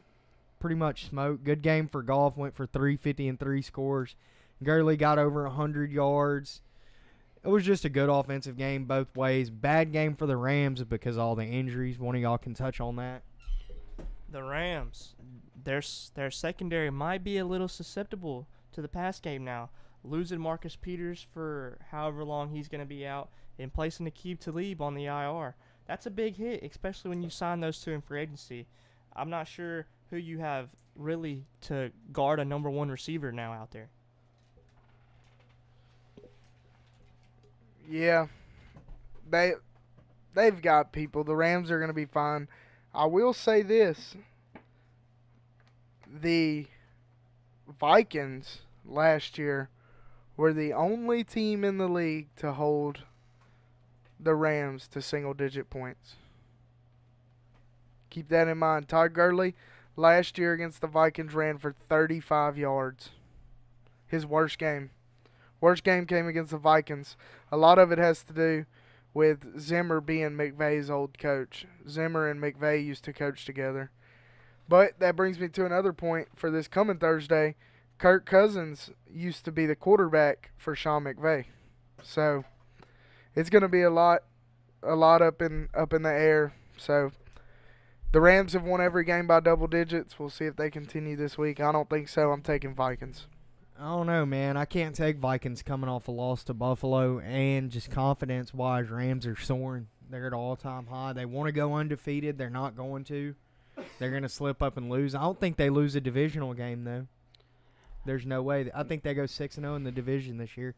pretty much smoked. Good game for Goff. Went for 350 and 3 scores. Gurley got over 100 yards. It was just a good offensive game both ways. Bad game for the Rams because of all the injuries. One of y'all can touch on that. The Rams, their secondary might be a little susceptible to the pass game now. Losing Marcus Peters for however long he's going to be out and placing Aqib Talib on the IR. That's a big hit, especially when you sign those 2 in free agency. I'm not sure who you have really to guard a number 1 receiver now out there. Yeah. They've got people. The Rams are going to be fine. I will say this. The Vikings last year were the only team in the league to hold the Rams to single-digit points. Keep that in mind. Todd Gurley last year against the Vikings ran for 35 yards. His worst game. Worst game came against the Vikings. A lot of it has to do with Zimmer being McVay's old coach. Zimmer and McVay used to coach together. But that brings me to another point for this coming Thursday. Kirk Cousins used to be the quarterback for Sean McVay. So it's going to be a lot up in the air. So the Rams have won every game by double digits. We'll see if they continue this week. I don't think so. I'm taking Vikings. I don't know, man. I can't take Vikings coming off a loss to Buffalo, and just confidence-wise, Rams are soaring. They're at all-time high. They want to go undefeated. They're not going to. They're going to slip up and lose. I don't think they lose a divisional game, though. There's no way. I think they go 6-0 in the division this year.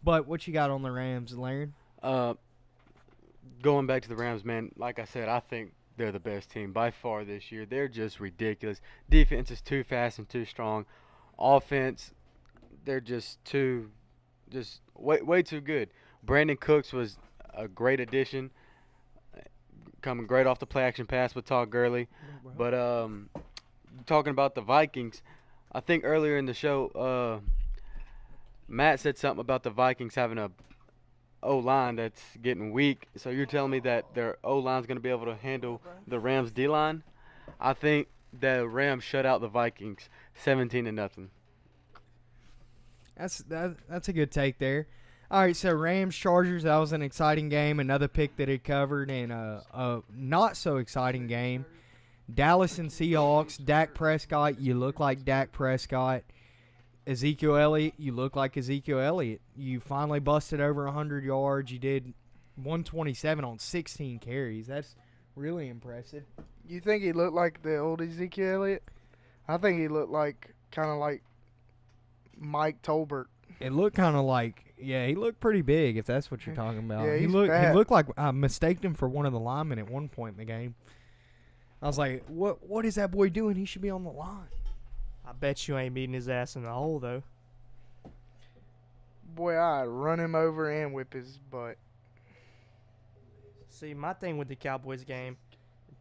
But what you got on the Rams, Larry? Going back to the Rams, man, like I said, I think they're the best team by far this year. They're just ridiculous. Defense is too fast and too strong. Offense, they're just way too good. Brandon Cooks was a great addition, coming great off the play-action pass with Todd Gurley. But talking about the Vikings, I think earlier in the show, Matt said something about the Vikings having a O-line that's getting weak. So you're telling me that their O-line's going to be able to handle the Rams' D-line? I think the Rams shut out the Vikings 17-0. That's a good take there. All right, so Rams Chargers, that was an exciting game. Another pick that it covered, and a not so exciting game. Dallas and Seahawks. Dak Prescott, you look like Dak Prescott. Ezekiel Elliott, you look like Ezekiel Elliott. You finally busted over 100 yards. You did 127 on 16 carries. That's really impressive. You think he looked like the old Ezekiel Elliott? I think he looked kind of like Mike Tolbert. It looked kind of like, yeah, he looked pretty big, if that's what you're talking about. Yeah, he he's looked fat. He looked like I mistaked him for one of the linemen at one point in the game. I was like, what is that boy doing? He should be on the line. I bet you ain't beating his ass in the hole, though. Boy, I'd run him over and whip his butt. See, my thing with the Cowboys game,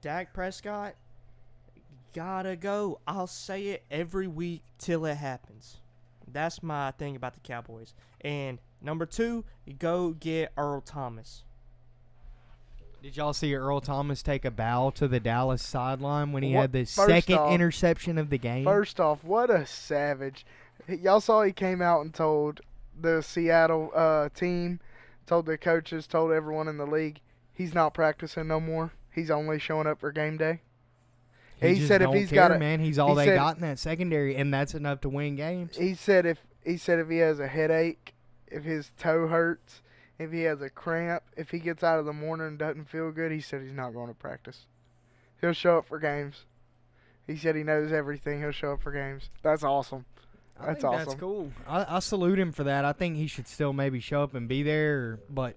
Dak Prescott, gotta go. I'll say it every week till it happens. That's my thing about the Cowboys. And number 2, go get Earl Thomas. Did y'all see Earl Thomas take a bow to the Dallas sideline when he What- had the first second off- interception of the game? First off, what a savage. Y'all saw he came out and told the Seattle team, told the coaches, told everyone in the league, he's not practicing no more. He's only showing up for game day. He He just said if don't he's care, got a- man. He's all he they said- got in that secondary, and that's enough to win games. He said he said if he has a headache, if his toe hurts, if he has a cramp, if he gets out of the morning and doesn't feel good, he said he's not going to practice. He'll show up for games. He said he knows everything. He'll show up for games. That's awesome. That's awesome. That's cool. I salute him for that. I think he should still maybe show up and be there. But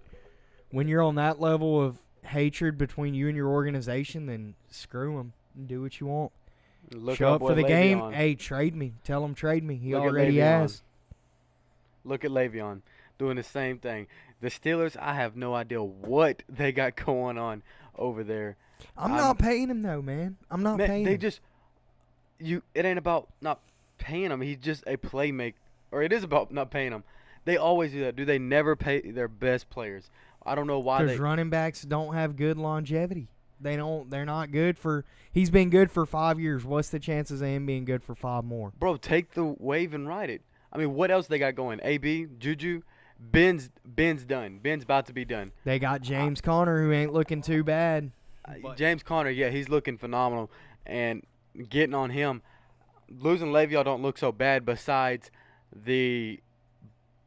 when you're on that level of hatred between you and your organization, then screw him and do what you want. Show up for the game. Hey, trade me. Tell him trade me. He already has. Look at Le'Veon doing the same thing. The Steelers, I have no idea what they got going on over there. I'm not paying him though, man. I'm not paying him. It ain't about not paying him. He's just a playmaker. Or it is about not paying him. They always do that. Do they never pay their best players? I don't know why. Because running backs don't have good longevity. They're not good for. He's been good for 5 years. What's the chances of him being good for 5 more? Bro, take the wave and ride it. I mean, what else they got going? AB, Juju, Ben's done. Ben's about to be done. They got James Conner, who ain't looking too bad. James Conner, yeah, he's looking phenomenal. And getting on him, losing Le'Veon don't look so bad besides the,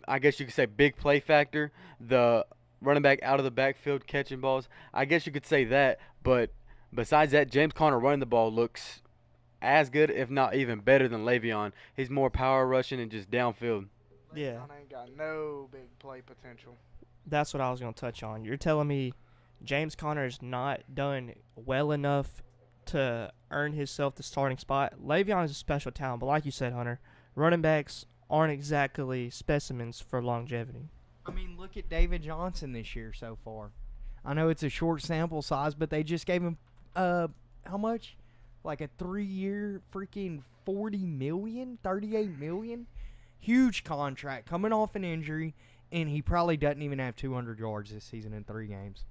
I guess you could say, big play factor, the running back out of the backfield catching balls. I guess you could say that, but besides that, James Conner running the ball looks as good, if not even better than Le'Veon. He's more power rushing and just downfield. Yeah. Le'Veon ain't got no big play potential. That's what I was going to touch on. You're telling me James Conner is not done well enough to earn himself the starting spot? Le'Veon is a special talent, but like you said, Hunter, running backs aren't exactly specimens for longevity. I mean, look at David Johnson this year so far. I know it's a short sample size, but they just gave him how much? Like a 3-year freaking $40 million, $38 million? Huge contract coming off an injury, and he probably doesn't even have 200 yards this season in 3 games.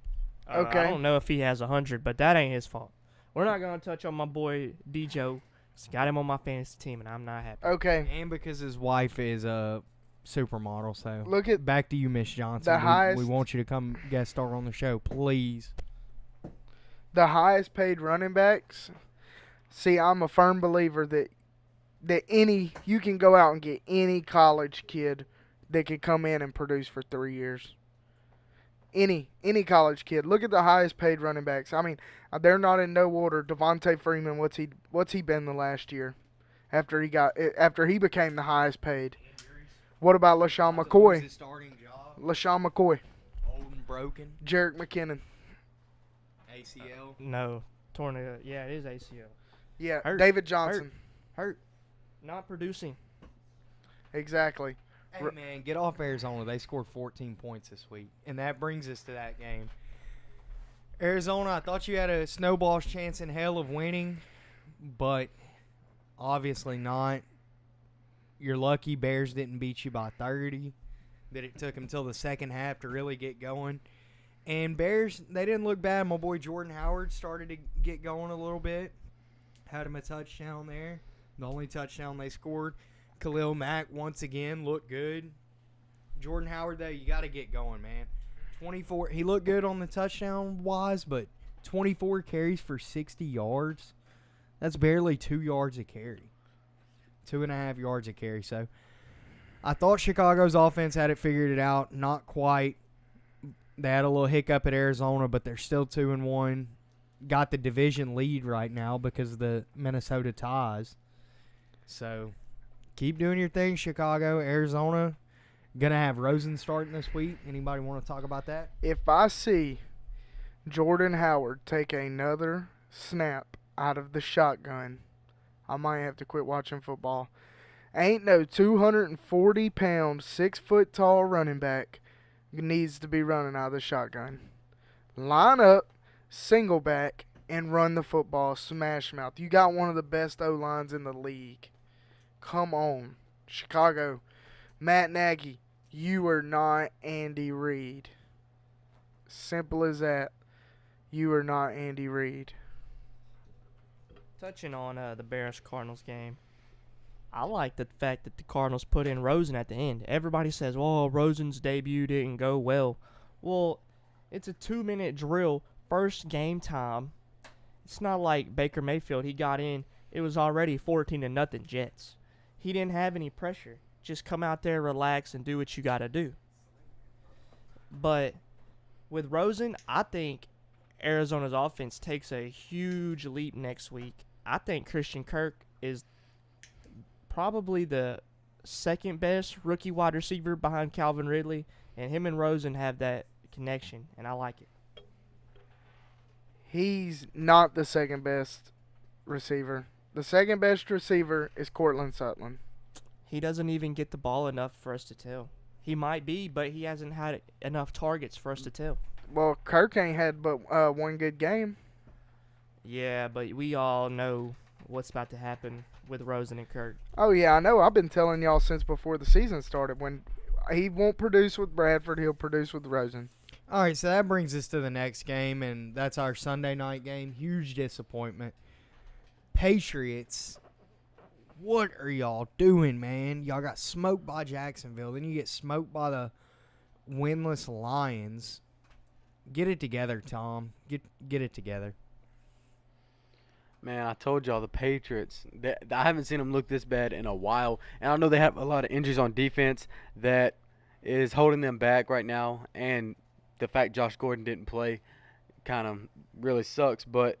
Okay. I don't know if he has 100, but that ain't his fault. We're not going to touch on my boy D-Joe. Got him on my fantasy team, and I'm not happy. Okay. And because his wife is a supermodel, so Look at back to you, Miss Johnson. We want you to come guest star on the show, please. the highest paid running backs. See, I'm a firm believer that you can go out and get any college kid that could come in and produce for 3 years. Any college kid. Look at the highest paid running backs. I mean, they're not in no order. Devontae Freeman, what's he been the last year after he became the highest paid? Injuries. What about LaShawn McCoy? His starting job. LaShawn McCoy. Old and broken. Jerick McKinnon. ACL. No. Torn it. Yeah, it is ACL. Yeah, Hurt. David Johnson. Hurt. Not producing. Exactly. Hey, man, get off Arizona. They scored 14 points this week. And that brings us to that game. Arizona, I thought you had a snowball's chance in hell of winning, but obviously not. You're lucky Bears didn't beat you by 30, that it took them till the second half to really get going. And Bears, they didn't look bad. My boy Jordan Howard started to get going a little bit. Had him a touchdown there. The only touchdown they scored. Khalil Mack, once again, looked good. Jordan Howard, though, you got to get going, man. 24. He looked good on the touchdown-wise, but 24 carries for 60 yards. That's barely 2 yards a carry. 2.5 yards a carry. So I thought Chicago's offense had it figured out. Not quite. They had a little hiccup at Arizona, but they're still 2-1. Got the division lead right now because of the Minnesota ties. So keep doing your thing, Chicago. Arizona, going to have Rosen starting this week. Anybody want to talk about that? If I see Jordan Howard take another snap out of the shotgun, I might have to quit watching football. Ain't no 240-pound, 6-foot-tall running back needs to be running out of the shotgun. Line up, single back, and run the football, smash mouth. You got one of the best O-lines in the league. Come on, Chicago. Matt Nagy, you are not Andy Reid. Simple as that. You are not Andy Reid. Touching on the Bears-Cardinals game, I like the fact that the Cardinals put in Rosen at the end. Everybody says, well, Rosen's debut didn't go well. Well, it's a 2-minute drill, first game time. It's not like Baker Mayfield. He got in. It was already 14-0 Jets. He didn't have any pressure. just come out there, relax, and do what you got to do. But with Rosen, I think Arizona's offense takes a huge leap next week. I think Christian Kirk is probably the second best rookie wide receiver behind Calvin Ridley, and him and Rosen have that connection, and I like it. He's not the second best receiver. The second best receiver is Cortland Sutton. He doesn't even get the ball enough for us to tell. He might be, but he hasn't had enough targets for us to tell. Well, Kirk ain't had but one good game. Yeah, but we all know what's about to happen with Rosen and Kirk. Oh, yeah, I know. I've been telling y'all since before the season started. When he won't produce with Bradford, he'll produce with Rosen. All right, so that brings us to the next game, and that's our Sunday night game. Huge disappointment. Patriots, what are y'all doing, man? Y'all got smoked by Jacksonville. Then you get smoked by the winless Lions. Get it together, Tom. Get it together. Man, I told y'all the Patriots, I haven't seen them look this bad in a while. And I know they have a lot of injuries on defense that is holding them back right now. And the fact Josh Gordon didn't play kind of really sucks. But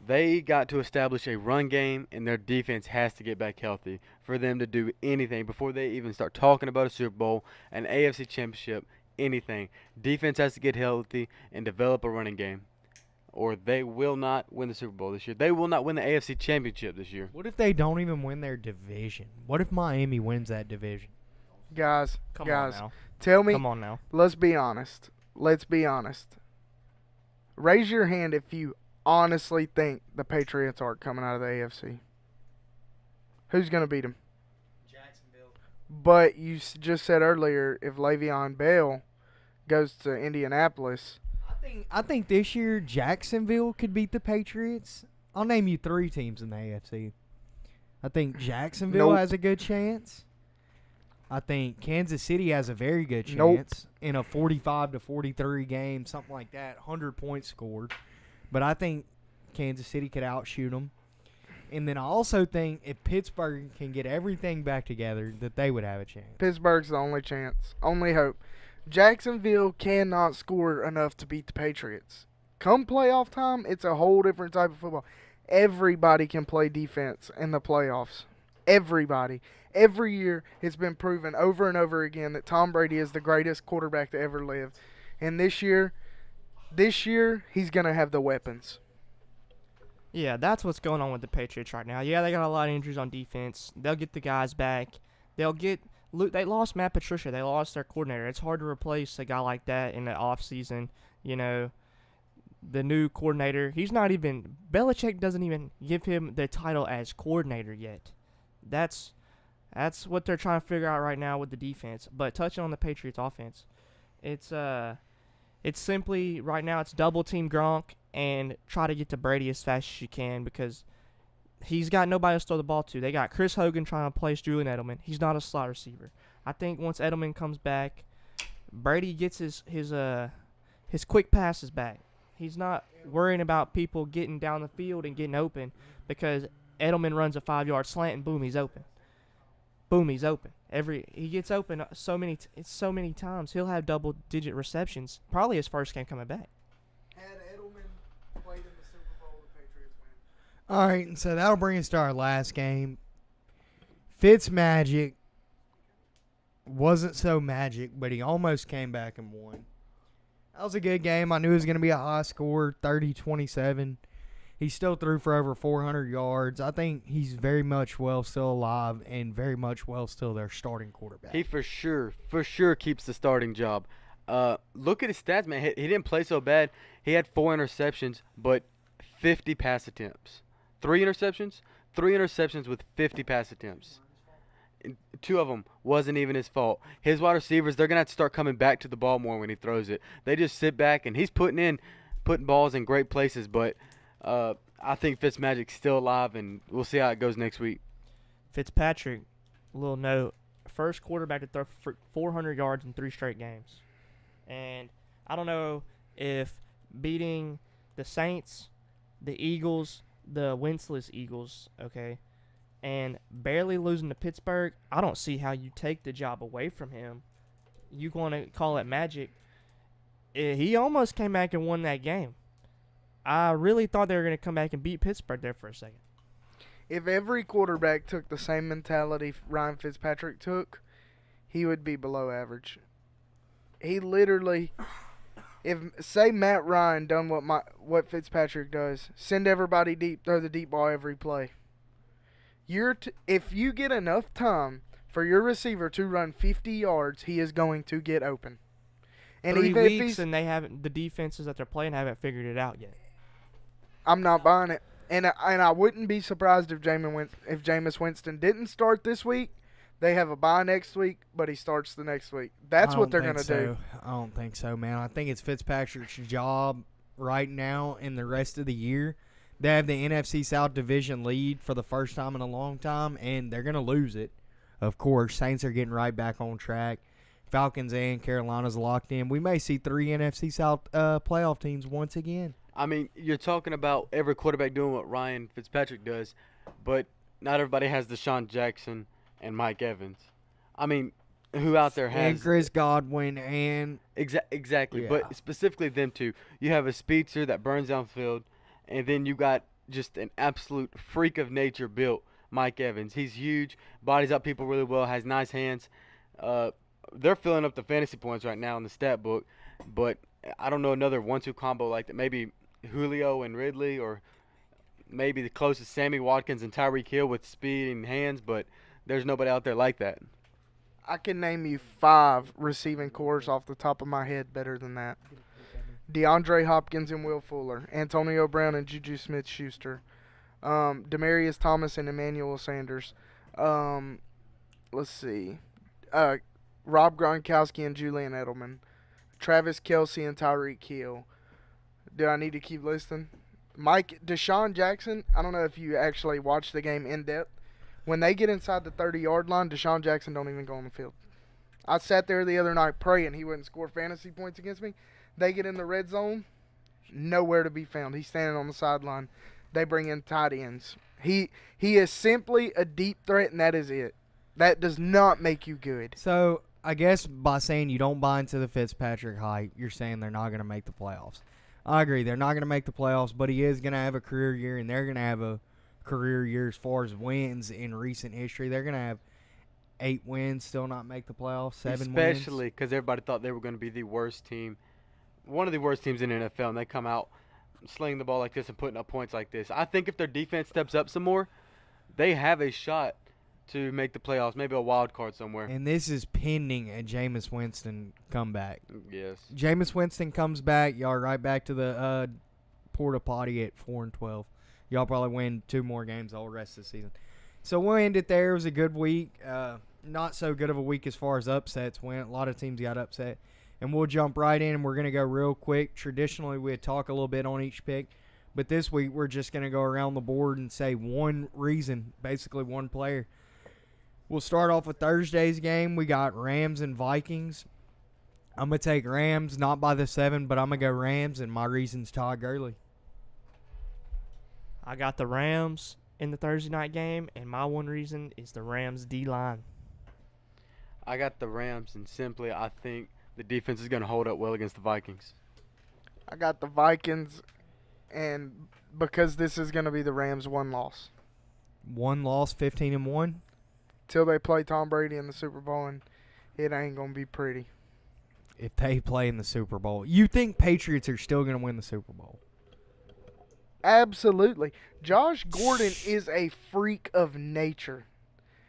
they got to establish a run game, and their defense has to get back healthy for them to do anything before they even start talking about a Super Bowl, an AFC Championship, anything. Defense has to get healthy and develop a running game, or they will not win the Super Bowl this year. They will not win the AFC Championship this year. What if they don't even win their division? What if Miami wins that division? Guys, Come on now. tell me. Come on now. Let's be honest. Raise your hand if you honestly think the Patriots aren't coming out of the AFC. Who's going to beat them? Jacksonville. But you just said earlier, if Le'Veon Bell goes to Indianapolis, I think this year Jacksonville could beat the Patriots. I'll name you 3 teams in the AFC. I think Jacksonville Nope. has a good chance. I think Kansas City has a very good Nope. chance in a 45-43 game, something like that, 100 points scored. But I think Kansas City could outshoot them. And then I also think if Pittsburgh can get everything back together, that they would have a chance. Pittsburgh's the only chance, only hope. Jacksonville cannot score enough to beat the Patriots. Come playoff time, it's a whole different type of football. Everybody can play defense in the playoffs. Everybody. Every year it's been proven over and over again that Tom Brady is the greatest quarterback to ever live. And this year he's going to have the weapons. Yeah, that's what's going on with the Patriots right now. Yeah, they got a lot of injuries on defense. They'll get the guys back. They lost Matt Patricia. They lost their coordinator. It's hard to replace a guy like that in the offseason. You know, the new coordinator, Belichick doesn't even give him the title as coordinator yet. That's what they're trying to figure out right now with the defense. But touching on the Patriots offense, it's simply right now it's double team Gronk and try to get to Brady as fast as you can because he's got nobody else to throw the ball to. They got Chris Hogan trying to place Julian Edelman. He's not a slot receiver. I think once Edelman comes back, Brady gets his quick passes back. He's not worrying about people getting down the field and getting open because Edelman runs a 5-yard slant and boom, he's open. Boom, he's open. He gets open so many times. He'll have double-digit receptions. Probably his first game coming back. Had Edelman played in the Super Bowl, the Patriots win. All right, so that'll bring us to our last game. Fitzmagic wasn't so magic, but he almost came back and won. That was a good game. I knew it was going to be a high score, 30-27. He still threw for over 400 yards. I think he's very much still alive and very much still their starting quarterback. He for sure keeps the starting job. Look at his stats, man. He didn't play so bad. He had 4 interceptions, but 50 pass attempts. 3 interceptions with 50 pass attempts. And 2 of them wasn't even his fault. His wide receivers, they're going to have to start coming back to the ball more when he throws it. They just sit back, and he's putting balls in great places, but I think Fitzmagic's still alive, and we'll see how it goes next week. Fitzpatrick, little note, first quarterback to throw for 400 yards in 3 straight games. And I don't know if beating the Saints, the Eagles, the winless Eagles, okay, and barely losing to Pittsburgh, I don't see how you take the job away from him. You want to call it magic. He almost came back and won that game. I really thought they were going to come back and beat Pittsburgh there for a second. If every quarterback took the same mentality Ryan Fitzpatrick took, he would be below average. He literally, say Matt Ryan done what Fitzpatrick does, send everybody deep, throw the deep ball every play. If you get enough time for your receiver to run 50 yards, he is going to get open. And 3 even weeks, if and they haven't. The defenses that they're playing haven't figured it out yet. I'm not buying it. And I wouldn't be surprised if Jameis Winston didn't start this week. They have a bye next week, but he starts the next week. That's what they're going to do. I don't think so, man. I think it's Fitzpatrick's job right now and the rest of the year. They have the NFC South division lead for the first time in a long time, and they're going to lose it. Of course, Saints are getting right back on track. Falcons and Carolina's locked in. We may see 3 NFC South playoff teams once again. I mean, you're talking about every quarterback doing what Ryan Fitzpatrick does, but not everybody has Deshaun Jackson and Mike Evans. I mean, who out there has... And Chris Godwin and... Exactly, Yeah. but specifically them two. You have a speedster that burns downfield, and then you got just an absolute freak of nature built, Mike Evans. He's huge, bodies up people really well, has nice hands. They're filling up the fantasy points right now in the stat book, but I don't know another 1-2 combo like that. Maybe Julio and Ridley, or maybe the closest Sammy Watkins and Tyreek Hill with speed and hands, but there's nobody out there like that. I can name you 5 receiving cores off the top of my head better than that. DeAndre Hopkins and Will Fuller, Antonio Brown and Juju Smith-Schuster, Demaryius Thomas and Emmanuel Sanders. Let's see. Rob Gronkowski and Julian Edelman, Travis Kelce and Tyreek Hill. Do I need to keep listing? Deshaun Jackson, I don't know if you actually watched the game in depth. When they get inside the 30-yard line, Deshaun Jackson don't even go on the field. I sat there the other night praying he wouldn't score fantasy points against me. They get in the red zone, nowhere to be found. He's standing on the sideline. They bring in tight ends. He is simply a deep threat, and that is it. That does not make you good. So, I guess by saying you don't buy into the Fitzpatrick hype, you're saying they're not going to make the playoffs. I agree. They're not going to make the playoffs, but he is going to have a career year, and they're going to have a career year as far as wins in recent history. They're going to have 8 wins, still not make the playoffs, 7 wins. Especially because everybody thought they were going to be the worst team, one of the worst teams in the NFL, and they come out slinging the ball like this and putting up points like this. I think if their defense steps up some more, they have a shot to make the playoffs, maybe a wild card somewhere. And this is pending a Jameis Winston comeback. Yes. Jameis Winston comes back, y'all are right back to the porta potty at 4-12. Y'all probably win 2 more games all the rest of the season. So we'll end it there. It was a good week. Not so good of a week as far as upsets went. A lot of teams got upset. And we'll jump right in, and we're going to go real quick. Traditionally, we'd talk a little bit on each pick. But this week, we're just going to go around the board and say one reason, basically one player. We'll start off with Thursday's game. We got Rams and Vikings. I'm going to take Rams, not by the 7, but I'm going to go Rams, and my reason's Todd Gurley. I got the Rams in the Thursday night game, and my one reason is the Rams D-line. I got the Rams, and simply I think the defense is going to hold up well against the Vikings. I got the Vikings, and because this is going to be the Rams' 1 loss. 1 loss, 15-1. Till they play Tom Brady in the Super Bowl, and it ain't going to be pretty. If they play in the Super Bowl. You think Patriots are still going to win the Super Bowl? Absolutely. Josh Gordon is a freak of nature.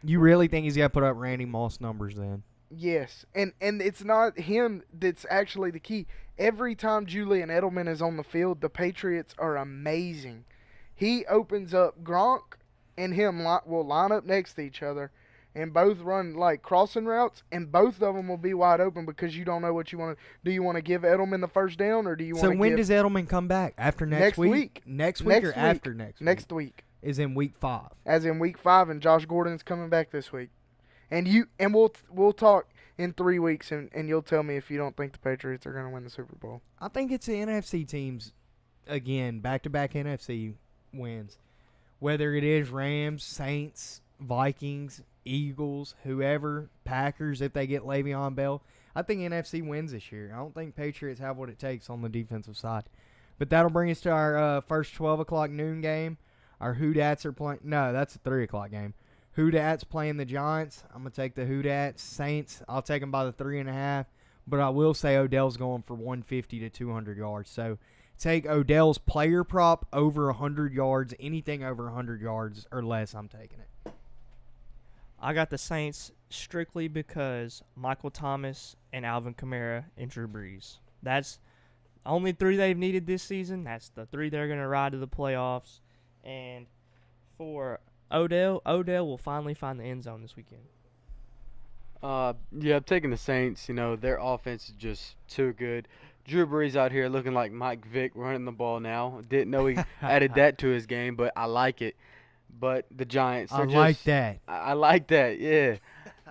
You really think he's got to put up Randy Moss numbers then? Yes, and it's not him that's actually the key. Every time Julian Edelman is on the field, the Patriots are amazing. He opens up. Gronk and him will line up next to each other and both run like crossing routes, and both of them will be wide open because you don't know what you want to do. You want to give Edelman the first down, or do you want to So when does Edelman come back? After next week? Next week or after next week? Next week. Is in week 5. As in week 5, and Josh Gordon's coming back this week. And we'll talk in 3 weeks, and you'll tell me if you don't think the Patriots are going to win the Super Bowl. I think it's the NFC teams, again, back-to-back NFC wins. Whether it is Rams, Saints, Vikings, Eagles, whoever, Packers if they get Le'Veon Bell. I think NFC wins this year. I don't think Patriots have what it takes on the defensive side. But that'll bring us to our first 12 o'clock noon game. Our Hoodats are playing. No, that's a 3 o'clock game. Hoodats playing the Giants. I'm going to take the Hoodats. Saints, I'll take them by the 3.5. But I will say Odell's going for 150 to 200 yards. So take Odell's player prop over 100 yards. Anything over 100 yards or less, I'm taking it. I got the Saints strictly because Michael Thomas and Alvin Kamara and Drew Brees. That's only 3 they've needed this season. That's the 3 they're going to ride to the playoffs. And for Odell will finally find the end zone this weekend. Yeah, I'm taking the Saints. You know, their offense is just too good. Drew Brees out here looking like Mike Vick running the ball now. Didn't know he added that to his game, but I like it. But the Giants, I like that. I like that, yeah.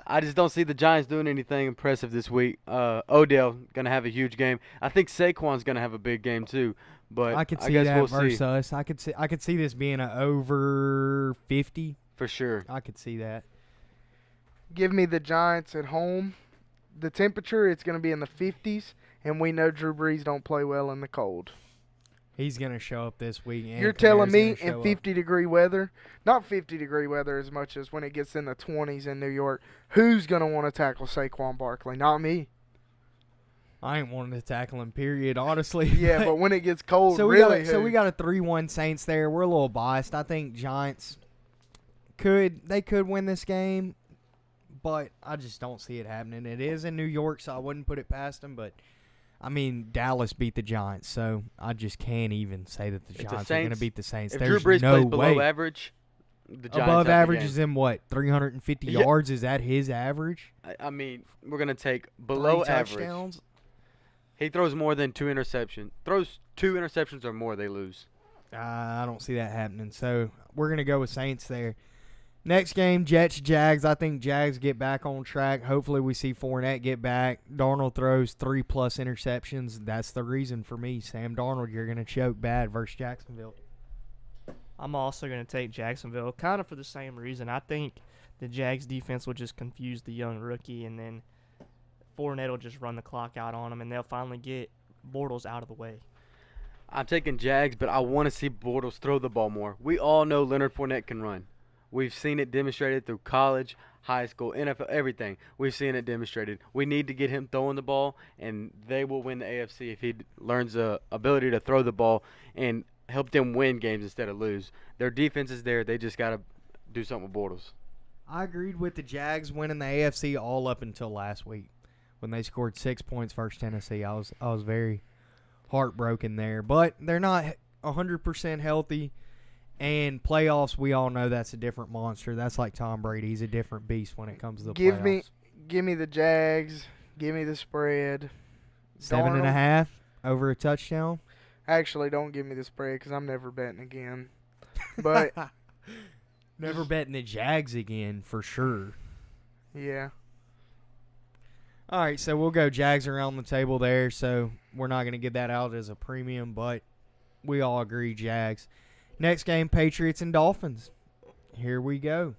I just don't see the Giants doing anything impressive this week. Odell going to have a huge game. I think Saquon's going to have a big game too. But I could see guess that we'll versus see. us. I could see this being an over 50. For sure. I could see that. Give me the Giants at home. The temperature, it's going to be in the 50s, and we know Drew Brees don't play well in the cold. He's going to show up this week. And You're telling Kamara's me gonna in show up. 50-degree weather, not 50-degree weather as much as when it gets in the 20s in New York, who's going to want to tackle Saquon Barkley? Not me. I ain't wanting to tackle him, period, honestly. Yeah, but when it gets cold, so really, we got a 3-1 Saints there. We're a little biased. I think Giants could win this game, but I just don't see it happening. It is in New York, so I wouldn't put it past them, but I mean, Dallas beat the Giants, so I just can't even say that the If the Giants are going to Saints- beat the Saints. If There's Drew Brees no plays below way. average, the Giants Above have the average game. is in what, 350 Yeah. yards? Is that his average? I mean, we're going to take below 3 average. touchdowns? He throws more than 2 interceptions. Throws 2 interceptions or more, they lose. I don't see that happening. So we're going to go with Saints there. Next game, Jets-Jags. I think Jags get back on track. Hopefully we see Fournette get back. Darnold throws 3+ interceptions. That's the reason for me. Sam Darnold, you're going to choke bad versus Jacksonville. I'm also going to take Jacksonville, kind of for the same reason. I think the Jags defense will just confuse the young rookie, and then Fournette will just run the clock out on them, and they'll finally get Bortles out of the way. I'm taking Jags, but I want to see Bortles throw the ball more. We all know Leonard Fournette can run. We've seen it demonstrated through college, high school, NFL, everything. We've seen it demonstrated. We need to get him throwing the ball, and they will win the AFC if he learns the ability to throw the ball and help them win games instead of lose. Their defense is there. They just got to do something with Bortles. I agreed with the Jags winning the AFC all up until last week when they scored 6 points versus Tennessee. I was very heartbroken there. But they're not 100% healthy. And playoffs, we all know that's a different monster. That's like Tom Brady. He's a different beast when it comes to the playoffs. Give me the Jags. Give me the spread. 7.5 over a touchdown. Actually, don't give me the spread because I'm never betting again. But Never betting the Jags again for sure. yeah, All right, so we'll go Jags around the table there. So we're not going to give that out as a premium, but we all agree Jags. Next game, Patriots and Dolphins. Here we go.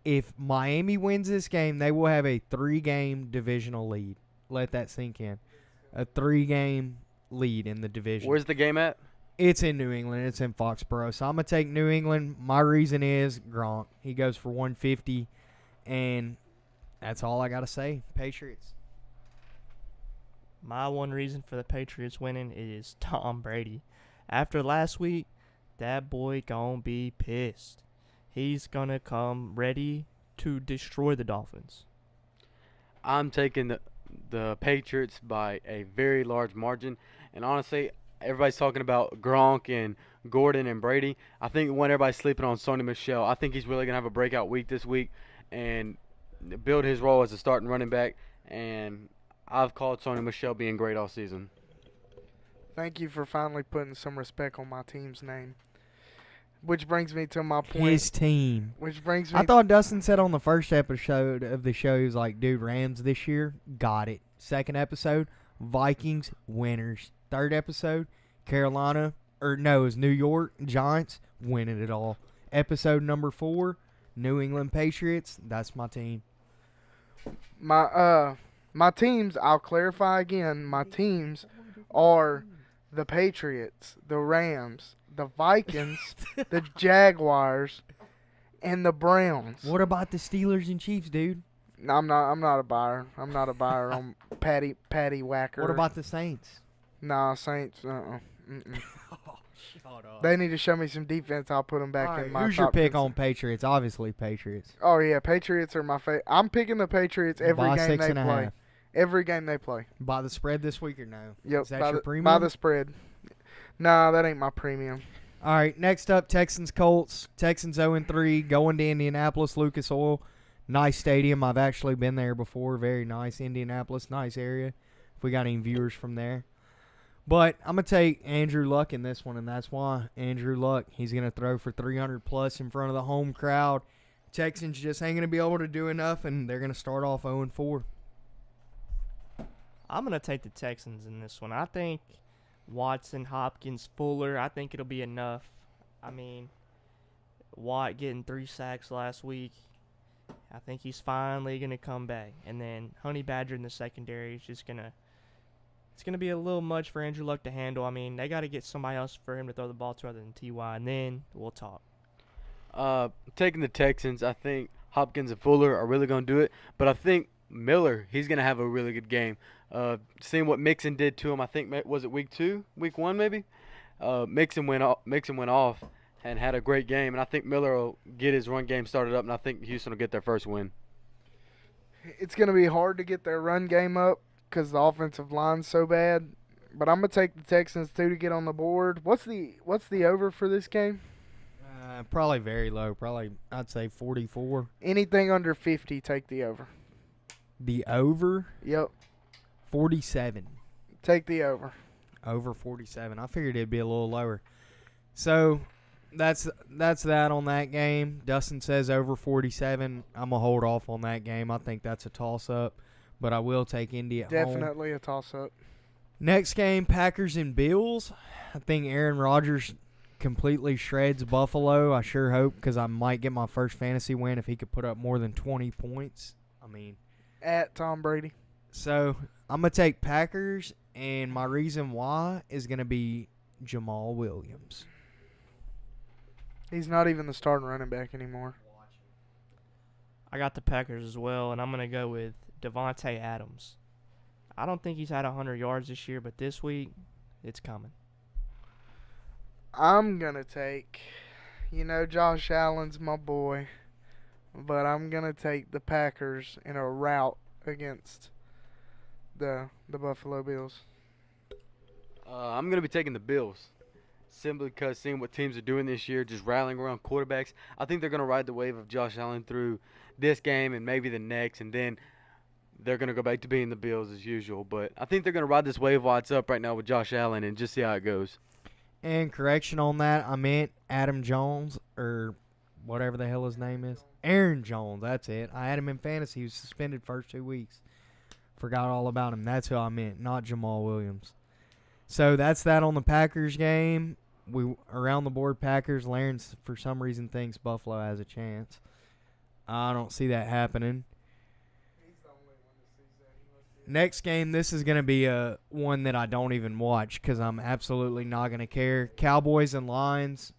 If Miami wins this game, they will have a 3-game divisional lead. Let that sink in. A 3-game lead in the division. Where's the game at? It's in New England. It's in Foxborough. So I'm going to take New England. My reason is Gronk. He goes for 150, and that's all I got to say. Patriots. My one reason for the Patriots winning is Tom Brady. After last week, that boy gonna be pissed. He's gonna come ready to destroy the Dolphins. I'm taking the Patriots by a very large margin. And honestly, everybody's talking about Gronk and Gordon and Brady. I think when everybody's sleeping on Sony Michel, I think he's really going to have a breakout week this week and build his role as a starting running back. And I've called Sony Michel being great all season. thank you for finally putting some respect on my team's name. Which brings me to my point. His team. Which brings me. I thought Dustin said on the first episode of the show, he was like, dude, Rams this year, got it. Second episode, Vikings, winners. Third episode, it was New York, Giants, winning it all. Episode number 4, New England Patriots, that's my team. My teams, I'll clarify again, my teams are the Patriots, the Rams, the Vikings, the Jaguars, and the Browns. What about the Steelers and Chiefs, dude? No, I'm not a buyer. I'm not a buyer on Patty Whacker. What about the Saints? Nah, Saints. Mm-mm. Shut up. They need to show me some defense. I'll put them back in my who's your top pick 10. on Patriots? Obviously, Patriots. Oh yeah, Patriots are my favorite. I'm picking the Patriots every By game they 6.5. play. Every game they play. By the spread this week or no? Yep. Is that by your the, premium? By the spread. Nah, that ain't my premium. All right, next up, Texans Colts. Texans 0-3, going to Indianapolis, Lucas Oil. Nice stadium. I've actually been there before. Very nice. Indianapolis, nice area. If we got any viewers from there. But I'm going to take Andrew Luck in this one, and that's why. Andrew Luck, he's going to throw for 300-plus in front of the home crowd. Texans just ain't going to be able to do enough, and they're going to start off 0-4. I'm going to take the Texans in this one. I think Watson, Hopkins, Fuller, I think it'll be enough. I mean, Watt getting 3 sacks last week. I think he's finally going to come back. And then Honey Badger in the secondary is just going to – it's going to be a little much for Andrew Luck to handle. I mean, they got to get somebody else for him to throw the ball to other than T.Y., and then we'll talk. Taking the Texans, I think Hopkins and Fuller are really going to do it. But I think Miller, he's going to have a really good game. Seeing what Mixon did to him, I think, was it week 1 maybe? Mixon went off and had a great game. And I think Miller will get his run game started up, and I think Houston will get their first win. It's going to be hard to get their run game up because the offensive line's so bad. But I'm going to take the Texans, too, to get on the board. What's the over for this game? Probably very low. Probably, I'd say 44. Anything under 50, take the over. The over? Yep. 47. Take the over. Over 47. I figured it'd be a little lower. So that's that on that game. Dustin says over 47. I'm going to hold off on that game. I think that's a toss-up, but I will take Indy at home. Definitely a toss-up. Next game, Packers and Bills. I think Aaron Rodgers completely shreds Buffalo. I sure hope, because I might get my first fantasy win if he could put up more than 20 points. I mean, at Tom Brady. So I'm going to take Packers, and my reason why is going to be Jamal Williams. He's not even the starting running back anymore. I got the Packers as well, and I'm going to go with Devontae Adams. I don't think he's had 100 yards this year, but this week, it's coming. I'm going to take, Josh Allen's my boy, but I'm going to take the Packers in a rout against the Buffalo Bills. I'm going to be taking the Bills simply because seeing what teams are doing this year, just rallying around quarterbacks. I think they're going to ride the wave of Josh Allen through this game and maybe the next, and then they're going to go back to being the Bills as usual. But I think they're going to ride this wave while it's up right now with Josh Allen and just see how it goes. And correction on that, I meant Adam Jones, or whatever the hell his name is. Aaron Jones, that's it. I had him in fantasy. He was suspended first 2 weeks. Forgot all about him. That's who I meant, not Jamal Williams. So that's that on the Packers game. We around the board Packers. Lawrence, for some reason, thinks Buffalo has a chance. I don't see that happening. Next game, this is going to be one that I don't even watch because I'm absolutely not going to care. Cowboys and Lions.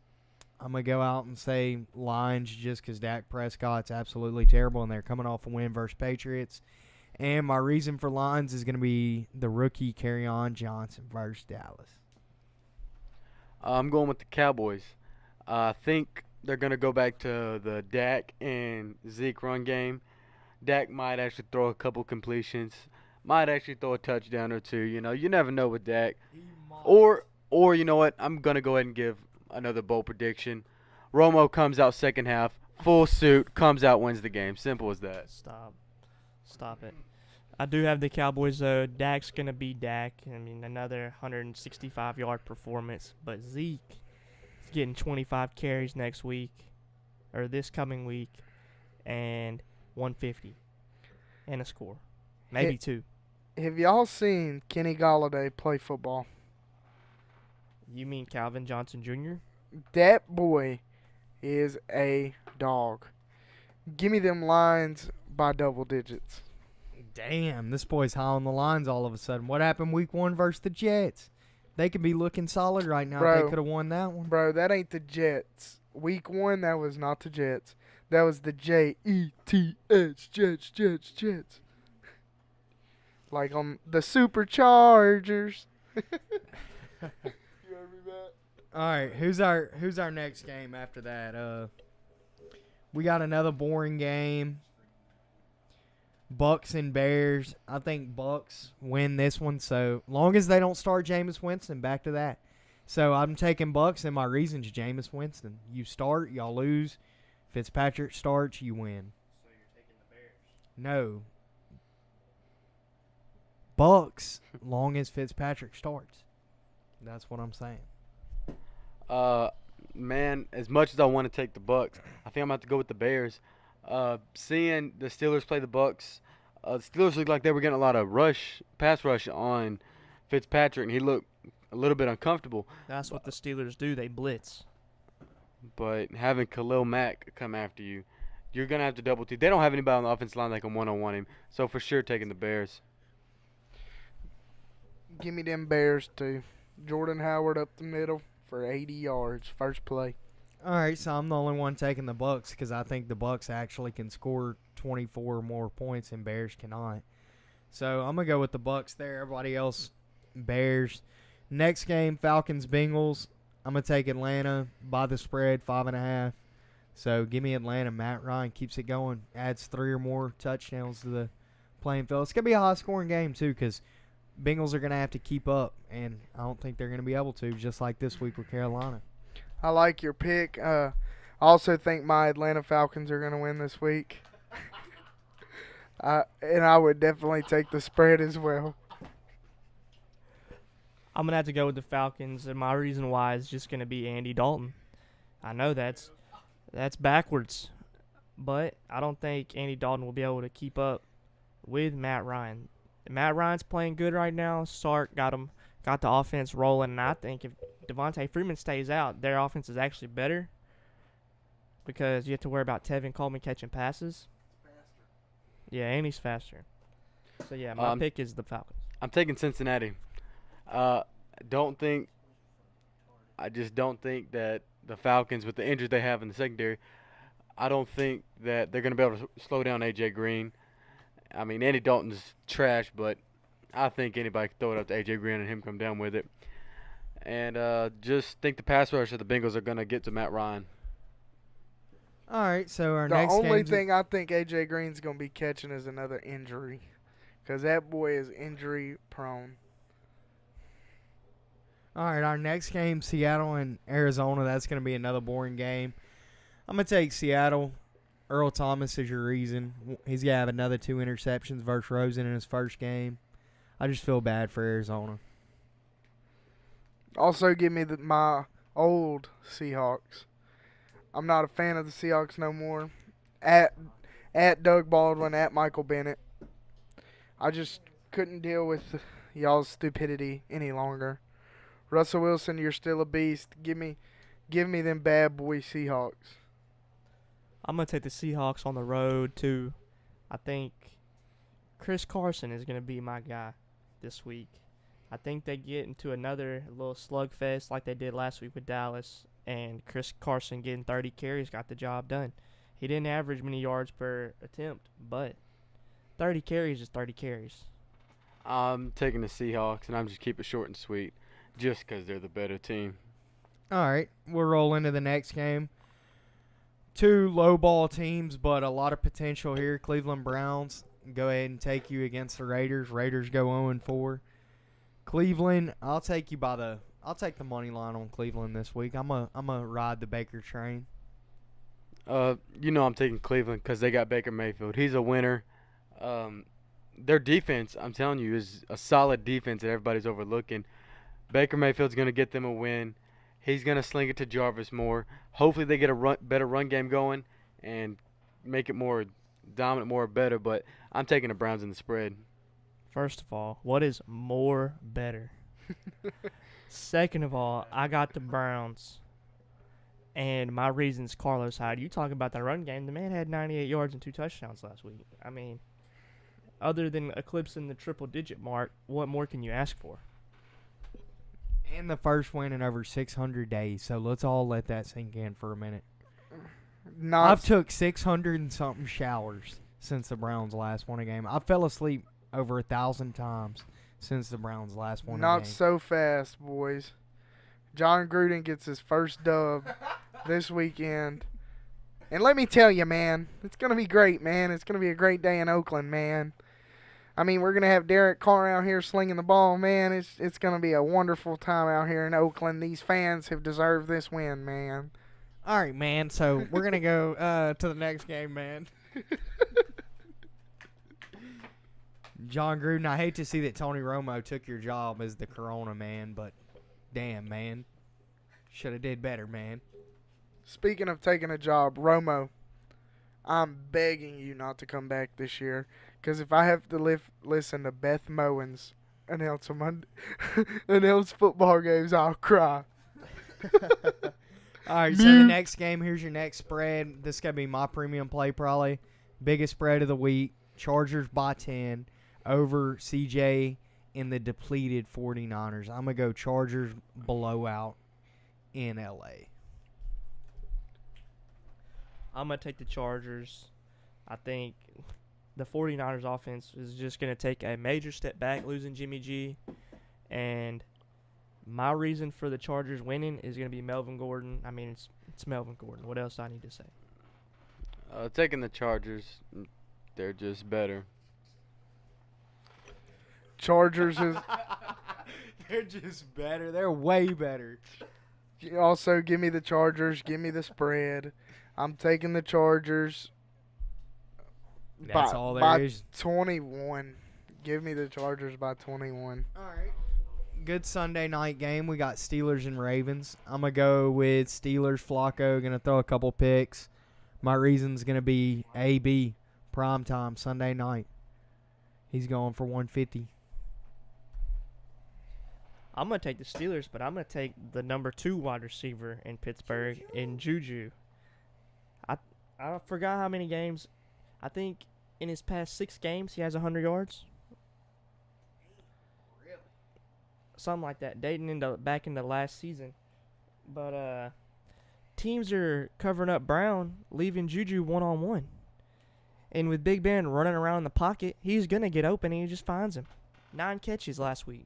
I'm going to go out and say Lions just because Dak Prescott's absolutely terrible and they're coming off a win versus Patriots. And my reason for Lions is going to be the rookie Kerryon Johnson versus Dallas. I'm going with the Cowboys. I think they're going to go back to the Dak and Zeke run game. Dak might actually throw a couple completions. Might actually throw a touchdown or two. You never know with Dak. Or you know what? I'm going to go ahead and give another bold prediction. Romo comes out second half, full suit, comes out, wins the game. Simple as that. Stop it. I do have the Cowboys, though. Dak's going to be Dak. I mean, another 165-yard performance. But Zeke is getting 25 carries next week, or this coming week, and 150 and a score. Maybe two. Have y'all seen Kenny Golladay play football? You mean Calvin Johnson Jr.? That boy is a dog. Give me them lines by double digits. Damn, this boy's high on the lines all of a sudden. What happened week 1 versus the Jets? They could be looking solid right now if Bro. they could have won that one. Bro, that ain't the Jets. Week 1, that was not the Jets. That was the Jets, Jets. Like on the Superchargers. You heard me back? All right, who's our next game after that? We got another boring game. Bucks and Bears. I think Bucks win this one. So long as they don't start Jameis Winston, back to that. So I'm taking Bucks, and my reason's Jameis Winston. You start, y'all lose. Fitzpatrick starts, you win. So you're taking the Bears. No. Bucks, long as Fitzpatrick starts. That's what I'm saying. Man, as much as I want to take the Bucks, I think I'm about to go with the Bears. Seeing the Steelers play the Bucks, the Steelers looked like they were getting a lot of pass rush on Fitzpatrick, and he looked a little bit uncomfortable. That's what the Steelers do. They blitz. But having Khalil Mack come after you, you're going to have to double team. They don't have anybody on the offensive line that can one-on-one him, so for sure taking the Bears. Give me them Bears, too. Jordan Howard up the middle for 80 yards, first play. All right, so I'm the only one taking the Bucks because I think the Bucks actually can score 24 or more points and Bears cannot. So I'm gonna go with the Bucks there. Everybody else, Bears. Next game, Falcons-Bengals. I'm gonna take Atlanta by the spread, 5.5. So give me Atlanta. Matt Ryan keeps it going, adds 3 or more touchdowns to the playing field. It's gonna be a high-scoring game too because Bengals are gonna have to keep up, and I don't think they're gonna be able to, just like this week with Carolina. I like your pick. I also think my Atlanta Falcons are going to win this week. And I would definitely take the spread as well. I'm going to have to go with the Falcons, and my reason why is just going to be Andy Dalton. I know that's backwards, but I don't think Andy Dalton will be able to keep up with Matt Ryan. Matt Ryan's playing good right now. Sark got the offense rolling, and I think if Devontae Freeman stays out, their offense is actually better because you have to worry about Tevin Coleman catching passes. Yeah, and he's faster. So, yeah, my pick is the Falcons. I'm taking Cincinnati. I just don't think that the Falcons, with the injuries they have in the secondary, I don't think that they're going to be able to slow down A.J. Green. I mean, Andy Dalton's trash, but I think anybody can throw it up to A.J. Green and him come down with it. And just think the pass rush of the Bengals are going to get to Matt Ryan. All right, so our The next only game's- thing I think A.J. Green's going to be catching is another injury. Because that boy is injury prone. All right, our next game, Seattle and Arizona. That's going to be another boring game. I'm going to take Seattle. Earl Thomas is your reason. He's going to have another 2 interceptions versus Rosen in his first game. I just feel bad for Arizona. Also, give me my old Seahawks. I'm not a fan of the Seahawks no more. At Doug Baldwin, at Michael Bennett. I just couldn't deal with y'all's stupidity any longer. Russell Wilson, you're still a beast. Give me them bad boy Seahawks. I'm going to take the Seahawks on the road, too. I think Chris Carson is going to be my guy this week. I think they get into another little slugfest like they did last week with Dallas, and Chris Carson getting 30 carries got the job done. He didn't average many yards per attempt, but 30 carries is 30 carries. I'm taking the Seahawks, and I'm just keep it short and sweet just because they're the better team. All right, we'll roll into the next game. 2 low ball teams, but a lot of potential here. Cleveland Browns go ahead and take you against the Raiders. Raiders go 0-4. Cleveland, I'll take the money line on Cleveland this week. I'm a ride the Baker train. I'm taking Cleveland because they got Baker Mayfield. He's a winner. Their defense, I'm telling you, is a solid defense that everybody's overlooking. Baker Mayfield's going to get them a win. He's going to sling it to Jarvis more. Hopefully they get a better run game going and make it more dominant, more better. But I'm taking the Browns in the spread. First of all, what is more better? Second of all, I got the Browns. And my reason's Carlos Hyde. You talking about the run game. The man had 98 yards and 2 touchdowns last week. I mean, other than eclipsing the triple-digit mark, what more can you ask for? And the first win in over 600 days. So let's all let that sink in for a minute. I've took 600 and something showers since the Browns last won a game. I fell asleep over 1,000 times since the Browns last won a game. Not so fast, boys. John Gruden gets his first dub this weekend. And let me tell you, man, it's going to be great, man. It's going to be a great day in Oakland, man. I mean, we're going to have Derek Carr out here slinging the ball, man. It's going to be a wonderful time out here in Oakland. These fans have deserved this win, man. All right, man. So we're going to go to the next game, man. John Gruden, I hate to see that Tony Romo took your job as the Corona man, but damn, man. Should have did better, man. Speaking of taking a job, Romo, I'm begging you not to come back this year. Because if I have to listen to Beth Mowens announce announce football games, I'll cry. All right, so the next game, here's your next spread. This is going to be my premium play probably. Biggest spread of the week. Chargers by 10 over CJ in the depleted 49ers. I'm going to go Chargers blowout in L.A. I'm going to take the Chargers. I think the 49ers offense is just going to take a major step back, losing Jimmy G. And my reason for the Chargers winning is going to be Melvin Gordon. I mean, it's Melvin Gordon. What else do I need to say? Taking the Chargers, they're just better. Chargers is They're just better. They're way better. also give me the Chargers. Give me the spread. I'm taking the Chargers. That's all there by is. 21. Give me the Chargers by 21. All right. Good Sunday night game. We got Steelers and Ravens. I'm going to go with Steelers. Flacco going to throw a couple picks. My reason's going to be AB, primetime, Sunday night. He's going for 150. I'm going to take the Steelers, but I'm going to take the number 2 wide receiver in Pittsburgh, in Juju. I forgot how many games. I think in his past 6 games, he has 100 yards. Really? Something like that, dating back into last season. But teams are covering up Brown, leaving Juju one-on-one. And with Big Ben running around in the pocket, he's going to get open, and he just finds him. 9 catches last week.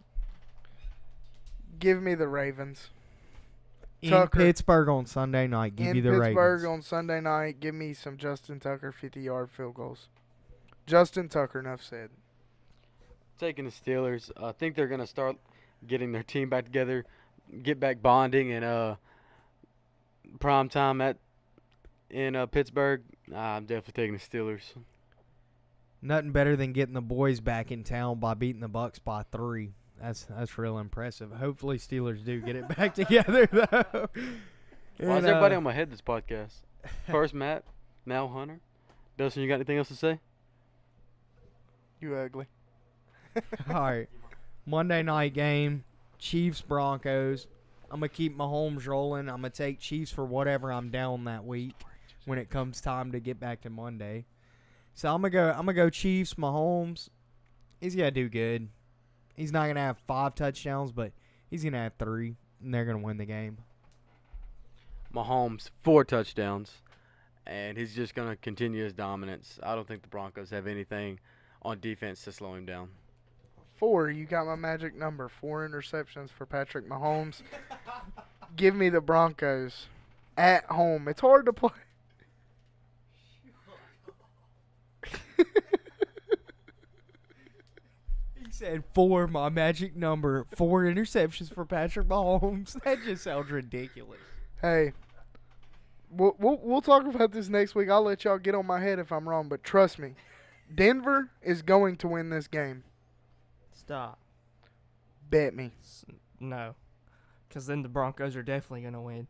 Give me the Ravens. In Tucker. Pittsburgh on Sunday night. Give In you the Pittsburgh Ravens. on Sunday night, give me some Justin Tucker 50-yard field goals. Justin Tucker, enough said. Taking the Steelers. I think they're going to start getting their team back together, get back bonding, and prime time in Pittsburgh. I'm definitely taking the Steelers. Nothing better than getting the boys back in town by beating the Bucks by 3. That's real impressive. Hopefully Steelers do get it back together, though. Why is everybody on my head this podcast? First Matt, now Hunter. Dustin, you got anything else to say? You ugly. All right. Monday night game, Chiefs-Broncos. I'm going to keep Mahomes rolling. I'm going to take Chiefs for whatever I'm down that week when it comes time to get back to Monday. So I'm gonna go Chiefs, Mahomes. He's going to do good. He's not going to have 5 touchdowns, but he's going to have 3, and they're going to win the game. Mahomes, 4 touchdowns, and he's just going to continue his dominance. I don't think the Broncos have anything on defense to slow him down. 4, you got my magic number. 4 interceptions for Patrick Mahomes. Give me the Broncos at home. It's hard to play. He said 4, my magic number. 4 interceptions for Patrick Mahomes. That just sounds ridiculous. Hey, we'll talk about this next week. I'll let y'all get on my head if I'm wrong, but trust me, Denver is going to win this game. Stop. Bet me. No. Because then the Broncos are definitely going to win.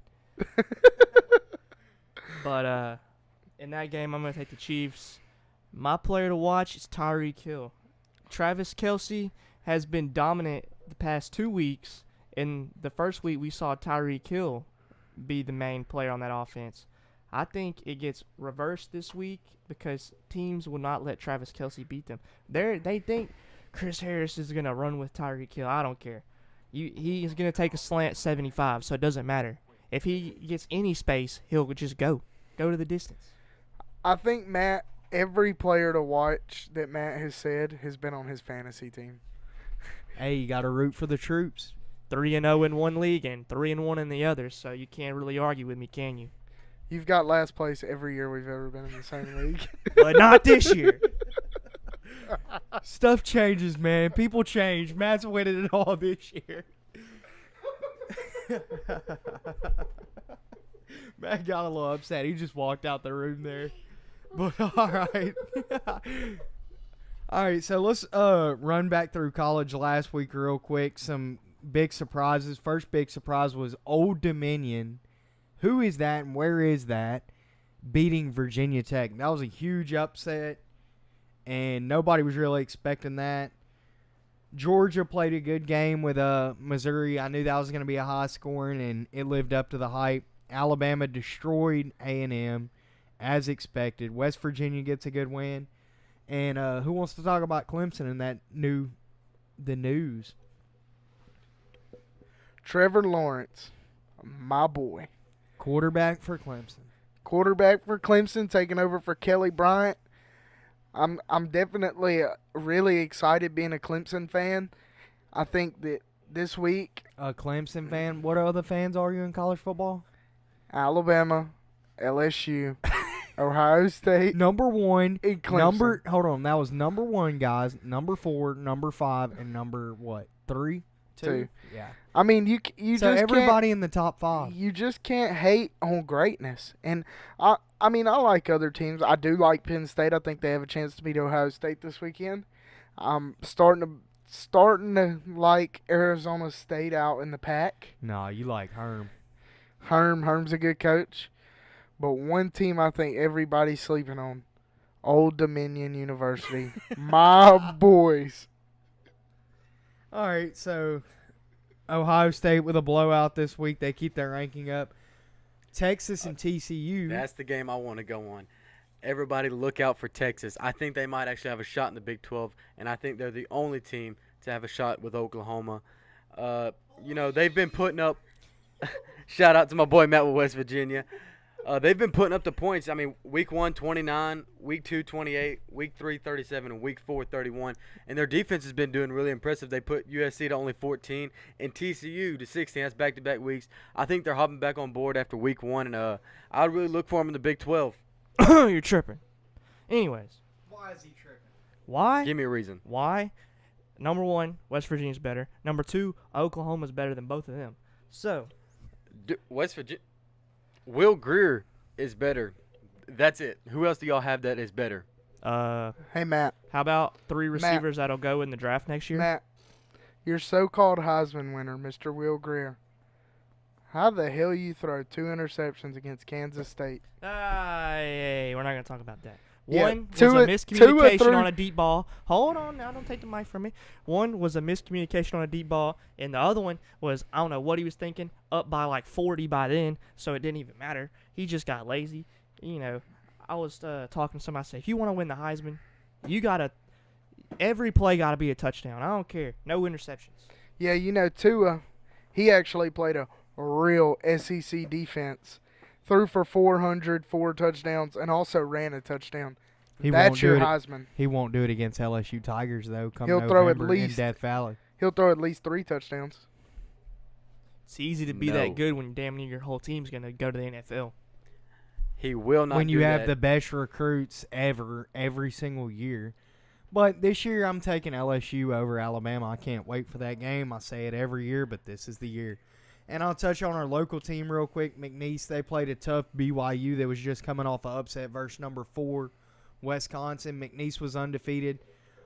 But in that game, I'm going to take the Chiefs. My player to watch is Tyreek Hill. Travis Kelce has been dominant the past 2 weeks. In the first week, we saw Tyreek Hill be the main player on that offense. I think it gets reversed this week because teams will not let Travis Kelce beat them. They think Chris Harris is going to run with Tyreek Hill. I don't care. He is going to take a slant 75, so it doesn't matter. If he gets any space, he'll just go to the distance. I think, Matt, every player to watch that Matt has said has been on his fantasy team. Hey, you got to root for the troops. 3-0 in one league and 3-1 in the other, so you can't really argue with me, can you? You've got last place every year we've ever been in the same league. But not this year. Stuff changes, man. People change. Matt's winning it all this year. Matt got a little upset. He just walked out the room there. But all right. All right, so let's run back through college last week real quick. Some big surprises. First big surprise was Old Dominion. Who is that and where is that? Beating Virginia Tech. That was a huge upset, and nobody was really expecting that. Georgia played a good game with Missouri. I knew that was going to be a high scoring, and it lived up to the hype. Alabama destroyed A&M as expected. West Virginia gets a good win. And who wants to talk about Clemson and the news? Trevor Lawrence, my boy. Quarterback for Clemson. Quarterback for Clemson, taking over for Kelly Bryant. I'm definitely really excited being a Clemson fan. I think that this week, A Clemson fan. What other fans are you in college football? Alabama, LSU, Ohio State, Number one. and Clemson. Hold on. That was number 1, guys. Number 4, number 5, and number what? 3? 2? Yeah. I mean, you So just everybody in the top 5. you just can't hate on greatness. And I mean, I like other teams. I do like Penn State. I think they have a chance to beat Ohio State this weekend. I'm starting to like Arizona State out in the pack. No, you like Herm. Herm's a good coach. But one team I think everybody's sleeping on, Old Dominion University. My boys. All right, so Ohio State with a blowout this week. They keep their ranking up. Texas and TCU. That's the game I want to go on. Everybody look out for Texas. I think they might actually have a shot in the Big 12, and I think they're the only team to have a shot with Oklahoma. They've been putting up – shout out to my boy Matt with West Virginia. They've been putting up the points. I mean, week 1, 29, week 2, 28, week 3, 37, and week 4, 31. And their defense has been doing really impressive. They put USC to only 14 and TCU to 16. That's back-to-back weeks. I think they're hopping back on board after week 1, and I'd really look for them in the Big 12. You're tripping. Anyways. Why is he tripping? Why? Give me a reason. Why? Number 1, West Virginia's better. Number 2, Oklahoma's better than both of them. So. West Virginia. Will Greer is better. That's it. Who else do y'all have that is better? Hey, Matt. How about 3 receivers that'll go in the draft next year? Matt, your so-called Heisman winner, Mr. Will Greer. How the hell you throw 2 interceptions against Kansas State? Hey, we're not going to talk about that. Yeah, One was two a or miscommunication three. on a deep ball. Hold on now, don't take the mic from me. One was a miscommunication on a deep ball, and the other one was, I don't know what he was thinking, up by like 40 by then, so it didn't even matter. He just got lazy. I was talking to somebody, I said, if you want to win the Heisman, you got to – every play got to be a touchdown. I don't care. No interceptions. Yeah, Tua, he actually played a real SEC defense. Threw for 400, 4 touchdowns, and also ran a touchdown. That's your Heisman. He won't do it against LSU Tigers, though, come He'll November throw at least, in Death Valley. He'll throw at least 3 touchdowns. It's easy to be that good when damn near your whole team's going to go to the NFL. He will not when do you have that. the best recruits ever, every single year. But this year I'm taking LSU over Alabama. I can't wait for that game. I say it every year, but this is the year. And I'll touch on our local team real quick. McNeese, they played a tough BYU that was just coming off an upset versus number 4, Wisconsin. McNeese was undefeated.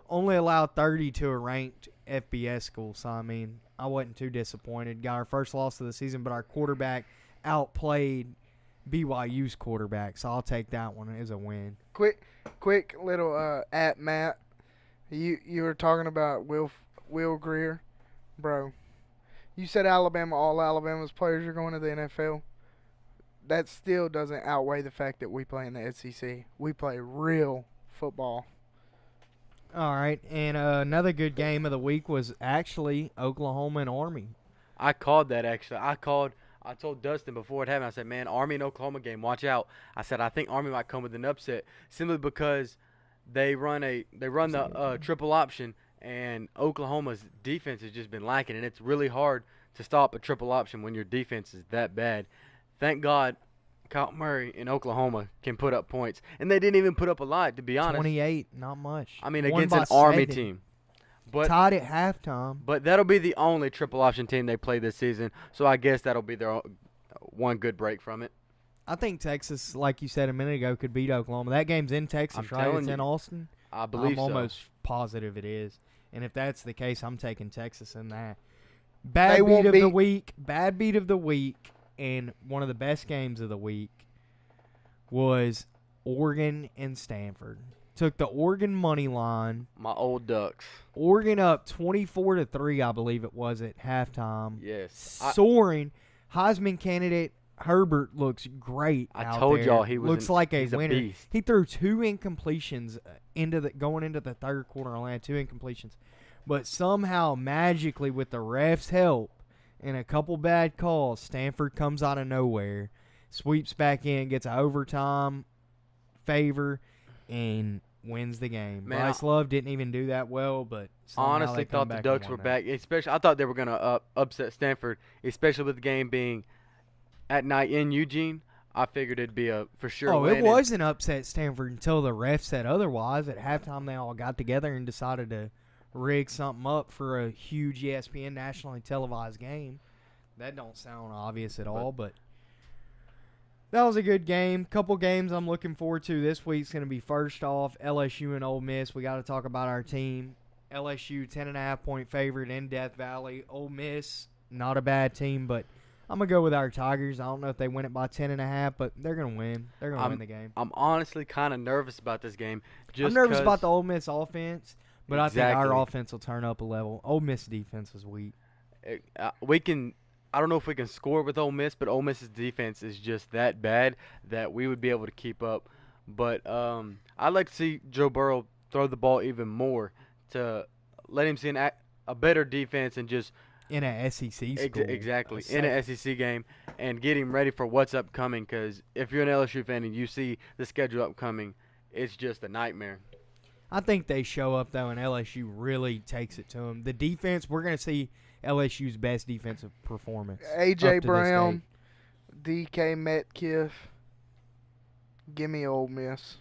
Only allowed 30 to a ranked FBS school. So, I mean, I wasn't too disappointed. Got our first loss of the season, but our quarterback outplayed BYU's quarterback. So, I'll take that one as a win. Quick little at Matt. You were talking about Will Greer. Bro. You said Alabama, all Alabama's players are going to the NFL. that still doesn't outweigh the fact that we play in the SEC. We play real football. All right, and another good game of the week was actually Oklahoma and Army. I called that actually. I told Dustin before it happened. I said, "Man, Army and Oklahoma game, watch out." I said, "I think Army might come with an upset simply because they run the triple option, and Oklahoma's defense has just been lacking, and it's really hard to stop a triple option when your defense is that bad. Thank God, Kyle Murray in Oklahoma can put up points, and they didn't even put up a lot, to be honest. 28, not much. I mean, Won against by an Army 7. team. But Tied at halftime. But that'll be the only triple option team they play this season, so I guess that'll be their one good break from it. I think Texas, like you said a minute ago, could beat Oklahoma. That game's in Texas, I'm right? telling It's you. in Austin. I believe I'm almost positive it is. And if that's the case, I'm taking Texas in that. Bad beat of the week. Bad beat of the week, and one of the best games of the week was Oregon and Stanford. Took the Oregon money line. My old Ducks. Oregon up 24-3, I believe it was at halftime. Yes. Soaring. Heisman candidate Herbert looks great out there. I told y'all he was looks like a he's winner. A beast. He threw 2 incompletions going into the third quarter. Only had 2 incompletions, but somehow magically, with the refs' help and a couple bad calls, Stanford comes out of nowhere, sweeps back in, gets an overtime favor, and wins the game. Man, Bryce Love didn't even do that well, but somehow honestly they come thought the back Ducks and were won back. Especially, I thought they were gonna upset Stanford, especially with the game being at night in Eugene. I figured it'd be a for sure. Oh, win. it was an upset Stanford until the ref said otherwise. At halftime, they all got together and decided to rig something up for a huge ESPN nationally televised game. That don't sound obvious at all, but that was a good game. Couple games I'm looking forward to this week's going to be, first off, LSU and Ole Miss. We got to talk about our team. LSU 10.5-point favorite in Death Valley. Ole Miss, not a bad team, but I'm going to go with our Tigers. I don't know if they win it by 10.5, but they're going to win. They're going to win the game. I'm honestly kind of nervous about this game. I'm nervous about the Ole Miss offense, but I think Exactly. our offense will turn up a level. Ole Miss defense is weak. I don't know if we can score with Ole Miss, but Ole Miss's defense is just that bad that we would be able to keep up. But I'd like to see Joe Burrow throw the ball even more to let him see a better defense and just in a SEC school. Exactly, in an SEC game, and get him ready for what's upcoming. Because if you're an LSU fan and you see the schedule upcoming, it's just a nightmare. I think they show up, though, and LSU really takes it to them. The defense, we're going to see LSU's best defensive performance. A.J. Brown, D.K. Metcalf. Give me Ole Miss.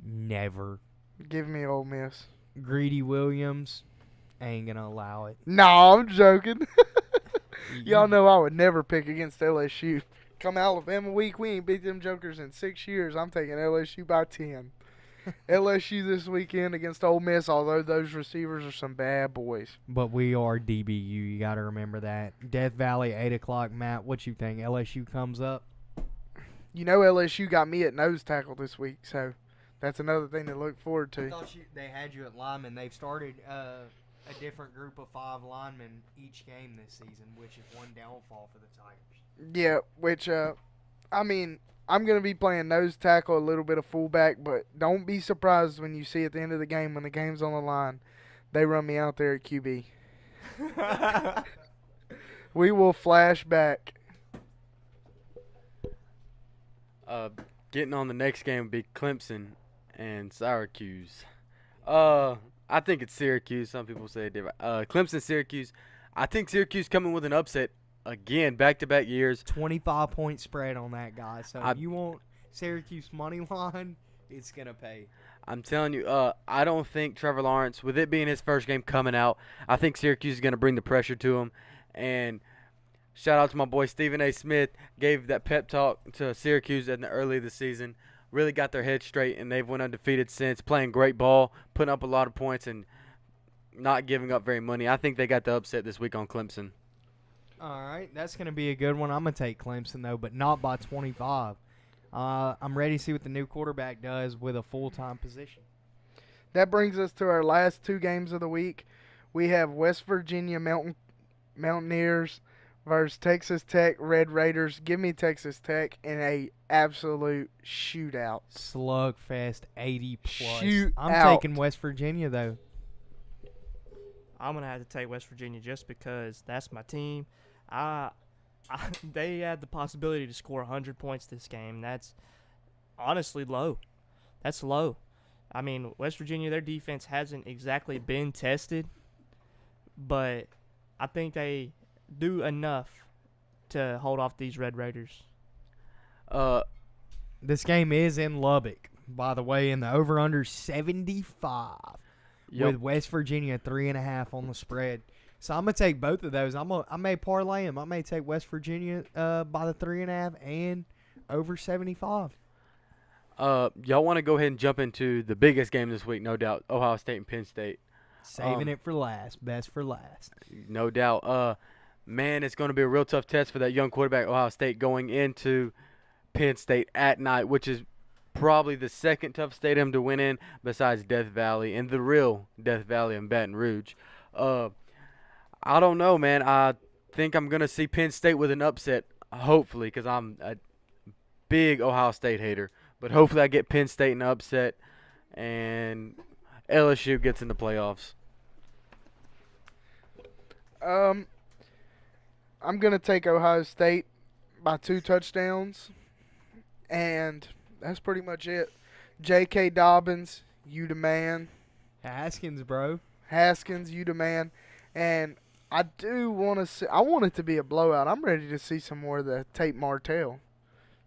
Never. Give me Ole Miss. Greedy Williams ain't going to allow it. No, I'm joking. Y'all know I would never pick against LSU. Come Alabama week, we ain't beat them jokers in 6 years. I'm taking LSU by 10. LSU this weekend against Ole Miss, although those receivers are some bad boys. But we are DBU. You got to remember that. Death Valley, 8 o'clock. Matt, what you think? LSU comes up? You know LSU got me at nose tackle this week, so that's another thing to look forward to. I thought they had you at lineman. They've started a different group of 5 linemen each game this season, which is one downfall for the Tigers. Yeah, which, I mean, I'm going to be playing nose tackle, a little bit of fullback, but don't be surprised when you see at the end of the game, when the game's on the line, they run me out there at QB. We will flash back. Getting on the next game would be Clemson and Syracuse. I think it's Syracuse. Some people say it different. Clemson, Syracuse. I think Syracuse coming with an upset again, back-to-back years. 25-point spread on that guy. So I- if you want Syracuse money line, it's going to pay. I'm telling you, I don't think Trevor Lawrence, with it being his first game coming out, I think Syracuse is going to bring the pressure to him. And shout out to my boy Stephen A. Smith, gave that pep talk to Syracuse in the early of the season. Really got their head straight, and they've went undefeated since, playing great ball, putting up a lot of points, and not giving up very money. I think they got the upset this week on Clemson. All right, that's going to be a good one. I'm going to take Clemson, though, but not by 25. I'm ready to see what the new quarterback does with a full-time position. That brings us to our last 2 games of the week. We have West Virginia Mountaineers versus Texas Tech Red Raiders. Give me Texas Tech in a absolute shootout. Slugfest 80 plus. Shoot I'm out. taking West Virginia though. I'm gonna have to take West Virginia just because that's my team. They had the possibility to score 100 points this game. That's honestly low. That's low. I mean, West Virginia, their defense hasn't exactly been tested, but I think they do enough to hold off these Red Raiders. This game is in Lubbock, by the way, and the over/under 75 with West Virginia 3.5 on the spread. So I'm gonna take both of those. I may parlay them. I may take West Virginia by the 3.5 and over 75. Y'all want to go ahead and jump into the biggest game this week, no doubt. Ohio State and Penn State. Saving it for last. Best for last. No doubt. Man, it's going to be a real tough test for that young quarterback, Ohio State, going into Penn State at night, which is probably the second toughest stadium to win in besides Death Valley and the real Death Valley in Baton Rouge. I don't know, man. I think I'm going to see Penn State with an upset, hopefully, because I'm a big Ohio State hater. But hopefully I get Penn State in an upset and LSU gets in the playoffs. I'm going to take Ohio State by 2 touchdowns, and that's pretty much it. J.K. Dobbins, you the man. Haskins, bro. Haskins, you the man. And I do want to see – I want it to be a blowout. I'm ready to see some more of the Tate Martell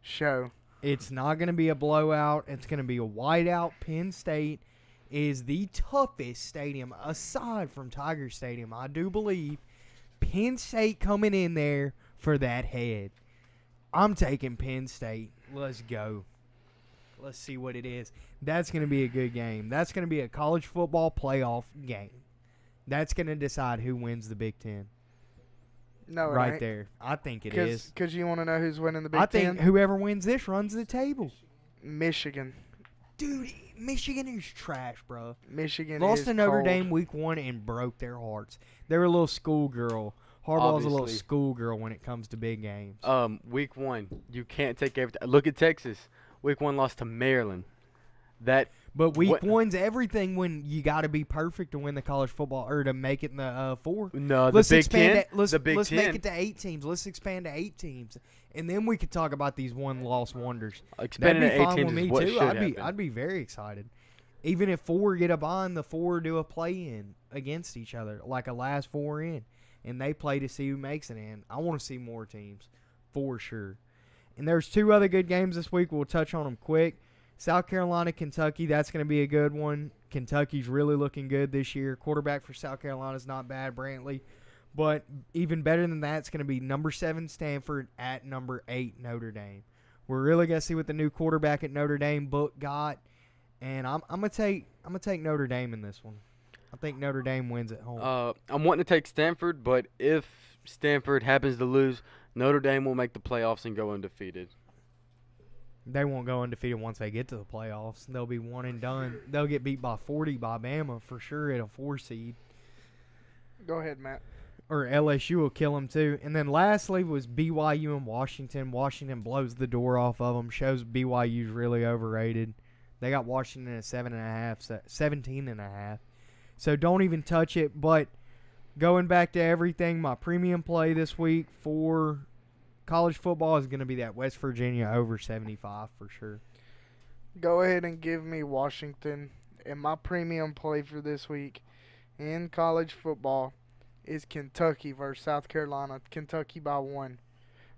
show. It's not going to be a blowout. It's going to be a whiteout. Penn State is the toughest stadium aside from Tiger Stadium. I do believe Penn State coming in there for that head. I'm taking Penn State. Let's go. Let's see what it is. That's going to be a good game. That's going to be a college football playoff game. That's going to decide who wins the Big Ten. No, it right ain't. there. I think it is. Because you want to know who's winning the Big I Ten? think whoever wins this runs the table. Michigan. Dude, Michigan is trash, bro. Michigan Lost is to Notre cold. Dame week 1 and broke their hearts. They're a little schoolgirl. Harbaugh's a little Obviously. schoolgirl when it comes to big games. Week 1, you can't take everything. Look at Texas. Week 1 lost to Maryland. But week what- 1's everything when you got to be perfect to win the college football or to make it in the 4. No, Let's the Big expand Ten. it. Let's Let's make it to 8 teams. Let's expand to 8 teams, and then we could talk about these one-loss wonders. Expanding That'd to be 8 fine teams with is me what too. should happen. I'd be very excited. Even if 4 get a bye and the 4 do a play-in against each other, like a last 4 in, and they play to see who makes it in. I want to see more teams, for sure. And there's 2 other good games this week. We'll touch on them quick. South Carolina, Kentucky, that's going to be a good one. Kentucky's really looking good this year. Quarterback for South Carolina's not bad, Brantley. But even better than that, it's going to be number 7 Stanford at number 8 Notre Dame. We're really going to see what the new quarterback at Notre Dame Book got. And I'm gonna take Notre Dame in this one. I think Notre Dame wins at home. I'm wanting to take Stanford, but if Stanford happens to lose, Notre Dame will make the playoffs and go undefeated. They won't go undefeated once they get to the playoffs. They'll be one and done. They'll get beat by 40 by Bama for sure at a 4 seed. Go ahead, Matt. Or LSU will kill them too. And then lastly was BYU and Washington. Washington blows the door off of them. Shows BYU's really overrated. They got Washington at 17.5. So don't even touch it. But going back to everything, my premium play this week for college football is going to be that West Virginia over 75 for sure. Go ahead and give me Washington. And my premium play for this week in college football is Kentucky versus South Carolina. Kentucky by 1.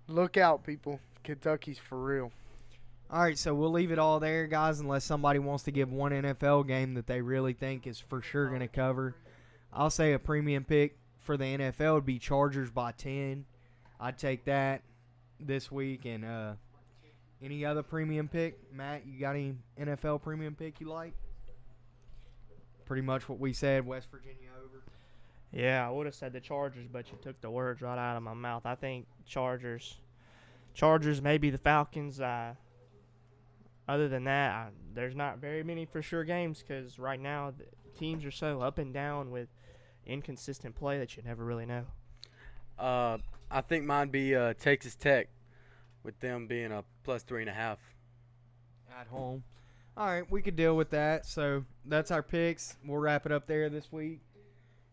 Look out, people. Kentucky's for real. All right, so we'll leave it all there, guys, unless somebody wants to give one NFL game that they really think is for sure going to cover. I'll say a premium pick for the NFL would be Chargers by 10. I'd take that this week. And any other premium pick? Matt, you got any NFL premium pick you like? Pretty much what we said, West Virginia over. Yeah, I would have said the Chargers, but you took the words right out of my mouth. I think Chargers, maybe the Falcons. Other than that, there's not very many for sure games because right now the teams are so up and down with inconsistent play that you never really know. I think mine be Texas Tech, with them being a plus 3.5. At home. All right, we could deal with that. So that's our picks. We'll wrap it up there this week.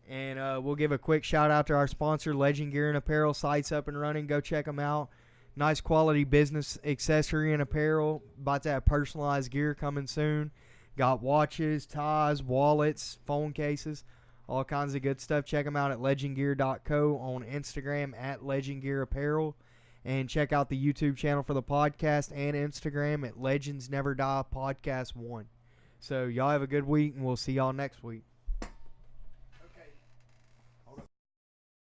And we'll give a quick shout out to our sponsor, Legend Gear and Apparel. Site's up and running. Go check them out. Nice quality business accessory and apparel. About to have personalized gear coming soon. Got watches, ties, wallets, phone cases, all kinds of good stuff. Check them out at legendgear.co, on Instagram at Legend Gear Apparel. And check out the YouTube channel for the podcast and Instagram at Legends Never Die Podcast 1. So y'all have a good week, and we'll see y'all next week.